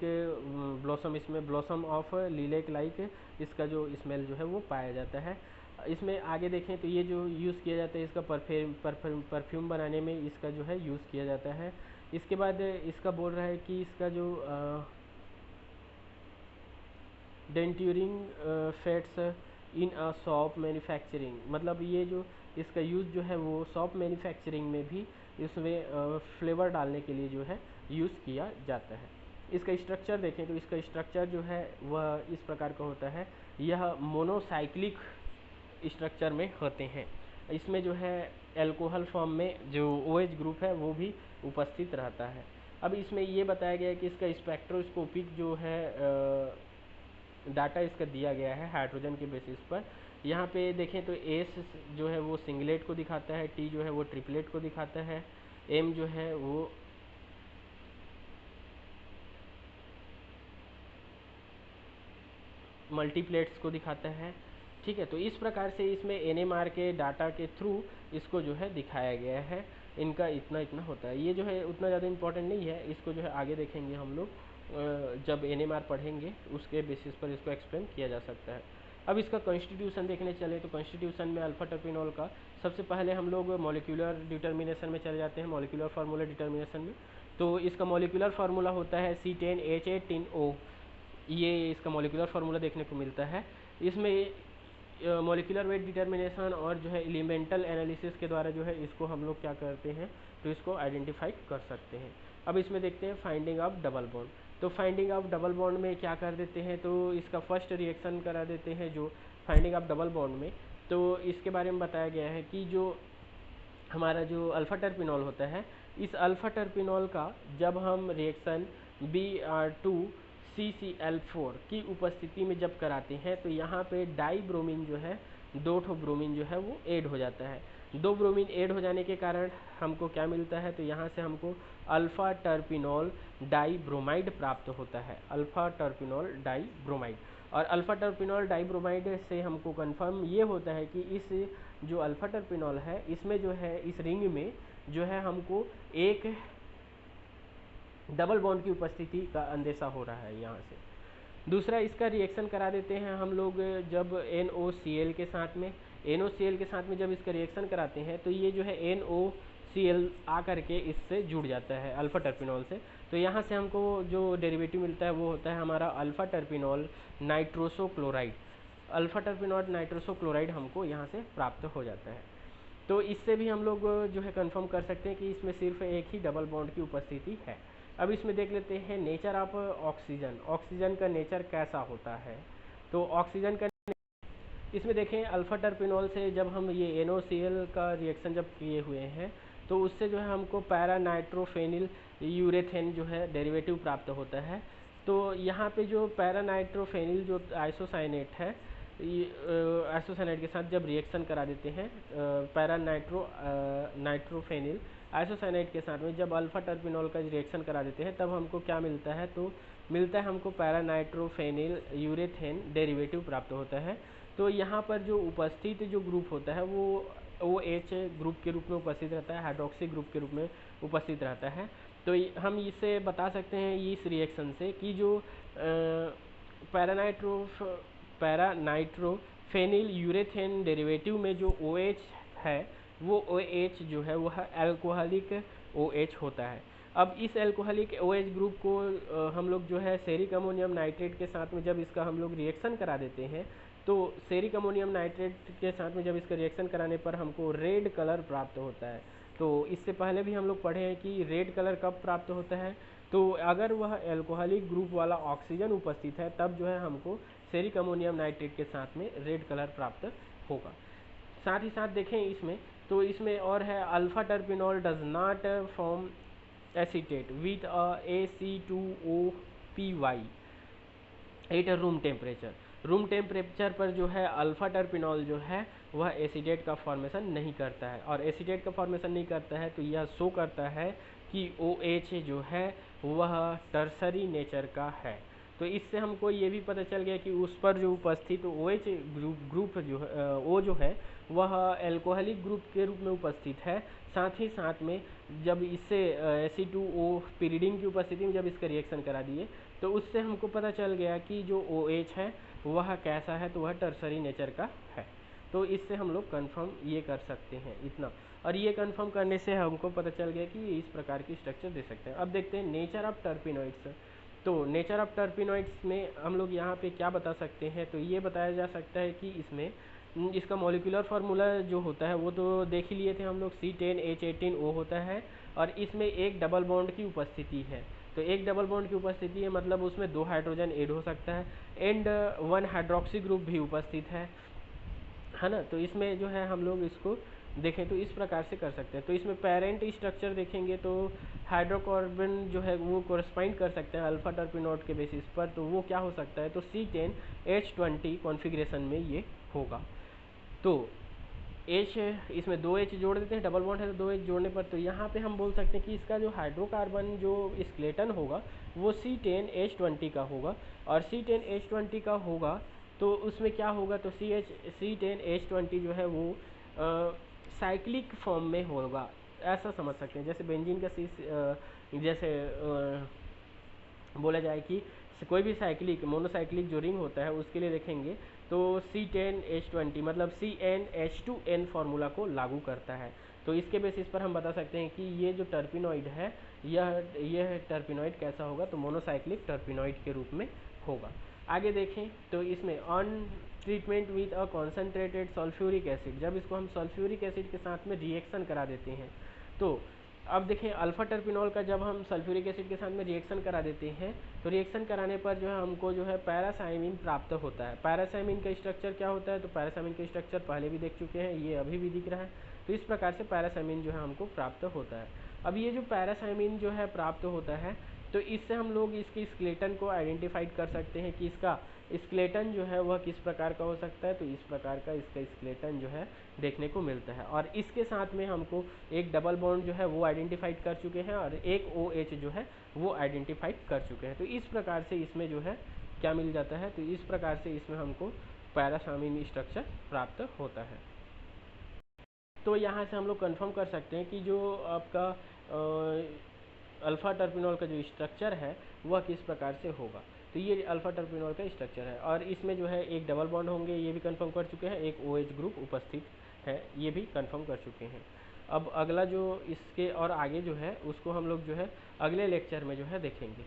ब्लॉसम, इसमें ब्लॉसम ऑफ लीलैक लाइक इसका जो स्मेल जो है वो पाया जाता है। इसमें आगे देखें तो ये जो यूज़ किया जाता है इसका परफ्यूम बनाने में इसका जो है यूज़ किया जाता है। इसके बाद इसका बोल रहा है कि इसका जो डेंट्यूरिंग फैट्स इन अ सॉप मैन्युफैक्चरिंग, मतलब ये जो इसका यूज़ जो है वो सॉप मैन्युफैक्चरिंग में भी इसमें फ्लेवर डालने के लिए जो है यूज़ किया जाता है। इसका स्ट्रक्चर देखें तो इसका स्ट्रक्चर जो है वह इस प्रकार का होता है, यह मोनोसाइक्लिक स्ट्रक्चर में होते हैं। इसमें जो है एल्कोहल फॉर्म में जो OH ग्रुप है वो भी उपस्थित रहता है। अब इसमें ये बताया गया है कि इसका स्पेक्ट्रोस्कोपिक जो है डाटा इसका दिया गया है हाइड्रोजन के बेसिस पर। यहाँ पे देखें तो एस जो है वो सिंगलेट को दिखाता है, टी जो है वो ट्रिपलेट को दिखाता है, एम जो है वो मल्टीप्लेट्स को दिखाता है, ठीक है। तो इस प्रकार से इसमें NMR के डाटा के थ्रू इसको जो है दिखाया गया है, इनका इतना इतना होता है। ये जो है उतना ज़्यादा इम्पोर्टेंट नहीं है, इसको जो है आगे देखेंगे हम लोग जब NMR पढ़ेंगे उसके बेसिस पर इसको एक्सप्लेन किया जा सकता है। अब इसका कॉन्स्टिट्यूशन देखने चले तो कॉन्स्टिट्यूशन में अल्फा टर्पिनॉल का सबसे पहले हम लोग मॉलिक्यूलर डिटर्मिनेशन में चले जाते हैं, मॉलिक्यूलर फार्मूला डिटर्मिनेशन में। तो इसका मॉलिक्यूलर फार्मूला होता है C10H18O, ये इसका मॉलिक्यूलर फार्मूला देखने को मिलता है। इसमें मॉलिक्यूलर वेट डिटर्मिनेशन और जो है एलिमेंटल एनालिसिस के द्वारा जो है इसको हम लोग क्या करते हैं तो इसको आइडेंटिफाई कर सकते हैं। अब इसमें देखते हैं फाइंडिंग ऑफ डबल बॉन्ड। तो फाइंडिंग ऑफ डबल बॉन्ड में क्या कर देते हैं तो इसका फर्स्ट रिएक्शन करा देते हैं जो फाइंडिंग ऑफ डबल बॉन्ड में। तो इसके बारे में बताया गया है कि जो हमारा जो अल्फ़ा टर्पिनॉल होता है, इस अल्फ़ा टर्पिनॉल का जब हम रिएक्शन Br2CCl4 की उपस्थिति में जब कराते हैं तो यहाँ पे डाई ब्रोमीन जो है, 2 ब्रोमीन जो है वो ऐड हो जाता है। 2 ब्रोमीन ऐड हो जाने के कारण हमको क्या मिलता है तो यहाँ से हमको अल्फ़ा टर्पिनॉल डाई ब्रोमाइड प्राप्त होता है, अल्फ़ा टर्पिनॉल डाई ब्रोमाइड। और अल्फ़ा टर्पिनॉल डाई ब्रोमाइड से हमको कंफर्म ये होता है कि इस जो अल्फ़ा टर्पिनॉल है इसमें जो है इस रिंग में जो है हमको एक डबल बॉन्ड की उपस्थिति का अंदेशा हो रहा है यहाँ से। दूसरा इसका रिएक्शन करा देते हैं हम लोग जब NOCl के साथ में, NOCl के साथ में जब इसका रिएक्शन कराते हैं तो ये जो है NOCl आ करके इससे जुड़ जाता है अल्फ़ा टर्पिनॉल से। तो यहाँ से हमको जो डेरिवेटिव मिलता है वो होता है हमारा alpha terpineol nitroso chloride, alpha terpineol nitroso chloride हमको यहाँ से प्राप्त हो जाता है। तो इससे भी हम लोग जो है कंफर्म कर सकते हैं कि इसमें सिर्फ एक ही डबल बॉन्ड की उपस्थिति है। अब इसमें देख लेते हैं नेचर ऑफ ऑक्सीजन, ऑक्सीजन का नेचर कैसा होता है। तो ऑक्सीजन का इसमें देखें अल्फ़ा टर्पिनॉल से जब हम ये NOCl का रिएक्शन जब किए हुए हैं तो उससे जो है हमको पैरा नाइट्रोफेनिल यूरेथेन जो है डेरिवेटिव प्राप्त होता है। तो यहाँ पे जो पैरा नाइट्रोफेनिल जो आइसोसाइनेट है आइसोसाइनाइड के साथ जब रिएक्शन करा देते हैं पैरा नाइट्रोफेनिल आइसोसाइनाइड के साथ में जब अल्फा टर्पिनॉल का रिएक्शन करा देते हैं, तब हमको क्या मिलता है, तो मिलता है हमको पैरा नाइट्रोफेनिल यूरेथेन डेरिवेटिव प्राप्त होता है। तो यहाँ पर जो उपस्थित जो ग्रुप होता है वो OH ग्रुप के रूप में उपस्थित रहता है, हाइड्रोक्सी ग्रुप के रूप में उपस्थित रहता है। तो हम इसे बता सकते हैं इस रिएक्शन से कि जो पैरानाइट्रोफेनिल यूरेथेन डेरिवेटिव में जो OH है वो OH जो है वह एल्कोहलिक OH होता है। अब इस एल्कोहलिक OH ग्रुप को हम लोग जो है सेरिक अमोनियम नाइट्रेट के साथ में जब इसका हम लोग रिएक्शन करा देते हैं, तो सेरिक अमोनियम नाइट्रेट के साथ में जब इसका रिएक्शन कराने पर हमको रेड कलर प्राप्त होता है। तो इससे पहले भी हम लोग पढ़े हैं कि रेड कलर कब प्राप्त होता है, तो अगर वह एल्कोहलिक ग्रुप वाला ऑक्सीजन उपस्थित है तब जो है हमको सेरिक अमोनियम नाइट्रेट के साथ में रेड कलर प्राप्त होगा। साथ ही साथ देखें इसमें, तो इसमें और है alpha terpineol does not form acetate with AC2OPy at room temperature. Room temperature पर जो है अल्फा टर्पिनॉल जो है वह एसीटेट का फॉर्मेशन नहीं करता है, और एसीटेट का फॉर्मेशन नहीं करता है तो यह शो करता है कि OH जो है वह टर्सरी नेचर का है। तो इससे हमको ये भी पता चल गया कि उस पर जो उपस्थित OH ग्रुप जो है O जो है वह एल्कोहलिक ग्रुप के रूप में उपस्थित है। साथ ही साथ में जब इससे Ac2O पिरिडिन की उपस्थिति में जब इसका रिएक्शन करा दिए तो उससे हमको पता चल गया कि जो OH है वह कैसा है, तो वह टर्सरी नेचर का है। तो इससे हम लोग कंफर्म ये कर सकते हैं इतना, और ये कंफर्म करने से हमको पता चल गया कि ये इस प्रकार की स्ट्रक्चर दे सकते हैं। अब देखते हैं नेचर ऑफ टर्पिनॉइड्स। तो नेचर ऑफ टर्पिनॉइड्स में हम लोग यहाँ पे क्या बता सकते हैं, तो ये बताया जा सकता है कि इसमें इसका मॉलिक्यूलर फार्मूला जो होता है वो तो देख ही लिए थे हम लोग, C10H18O होता है, और इसमें एक डबल बॉन्ड की उपस्थिति है। तो एक डबल बॉन्ड की उपस्थिति है मतलब उसमें 2 हाइड्रोजन ऐड हो सकता है, एंड 1 हाइड्रोक्सी ग्रुप भी उपस्थित है ना। तो इसमें जो है हम लोग इसको देखें तो इस प्रकार से कर सकते हैं। तो इसमें पेरेंट स्ट्रक्चर देखेंगे तो हाइड्रोकार्बन जो है वो कोरस्पाइंड कर सकते हैं अल्फा टर्पिनॉइड के बेसिस पर, तो वो क्या हो सकता है, तो C10H20 कॉन्फ़िगरेशन में ये होगा। तो H इसमें 2H जोड़ देते हैं, डबल बॉन्ड है तो 2H जोड़ने पर, तो यहाँ पे हम बोल सकते हैं कि इसका जो हाइड्रोकार्बन जो स्केलेटन होगा वो C10H20 का होगा, और C10H20 का होगा तो उसमें क्या होगा, तो C10H20 जो है वो साइक्लिक फॉर्म में होगा, ऐसा समझ सकते हैं। जैसे बेंजीन का जैसे बोला जाए कि कोई भी साइक्लिक मोनोसाइक्लिक जो रिंग होता है उसके लिए देखेंगे तो C10H20 मतलब CnH2n फार्मूला को लागू करता है। तो इसके बेसिस पर हम बता सकते हैं कि ये जो टर्पिनॉइड है यह टर्पिनॉइड कैसा होगा, तो मोनोसाइक्लिक टर्पिनॉइड के रूप में होगा। आगे देखें तो इसमें on treatment with a concentrated sulphuric acid, जब इसको हम सल्फ्यूरिक एसिड के साथ में रिएक्शन करा देते हैं, तो अब देखें अल्फा टर्पिनॉल का जब हम सल्फ्यूरिक एसिड के साथ में रिएक्शन करा देते हैं तो रिएक्शन कराने पर जो है हमको जो है पैरासाइमिन प्राप्त होता है। पैरासाइमिन का स्ट्रक्चर क्या होता है, तो पैरासाइमिन का स्ट्रक्चर पहले भी देख चुके हैं, ये अभी भी दिख रहा है। तो इस प्रकार से पैरासाइमिन जो है हमको प्राप्त होता है। अब ये जो पैरासाइमिन जो है प्राप्त होता है तो इससे हम लोग इसकी स्केलेटन को आइडेंटिफाइड कर सकते हैं कि इसका स्केलेटन जो है वह किस प्रकार का हो सकता है। तो इस प्रकार का इसका स्केलेटन जो है देखने को मिलता है, और इसके साथ में हमको एक डबल बॉन्ड जो है वो आइडेंटिफाइड कर चुके हैं, और एक OH जो है वो आइडेंटिफाइड कर चुके हैं। तो इस प्रकार से इसमें जो है क्या मिल जाता है, तो इस प्रकार से इसमें हमको पैरासाइमिन स्ट्रक्चर प्राप्त होता है। तो यहाँ से हम लोग कंफर्म कर सकते हैं कि जो आपका अल्फा टर्पिनॉल का जो स्ट्रक्चर है वह किस प्रकार से होगा। तो ये अल्फा टर्पिनॉल का स्ट्रक्चर है, और इसमें जो है एक डबल बॉन्ड होंगे, ये भी कंफर्म कर चुके हैं, एक OH ग्रुप उपस्थित है, ये भी कंफर्म कर चुके हैं। अब अगला जो इसके और आगे जो है उसको हम लोग जो है अगले लेक्चर में जो है देखेंगे।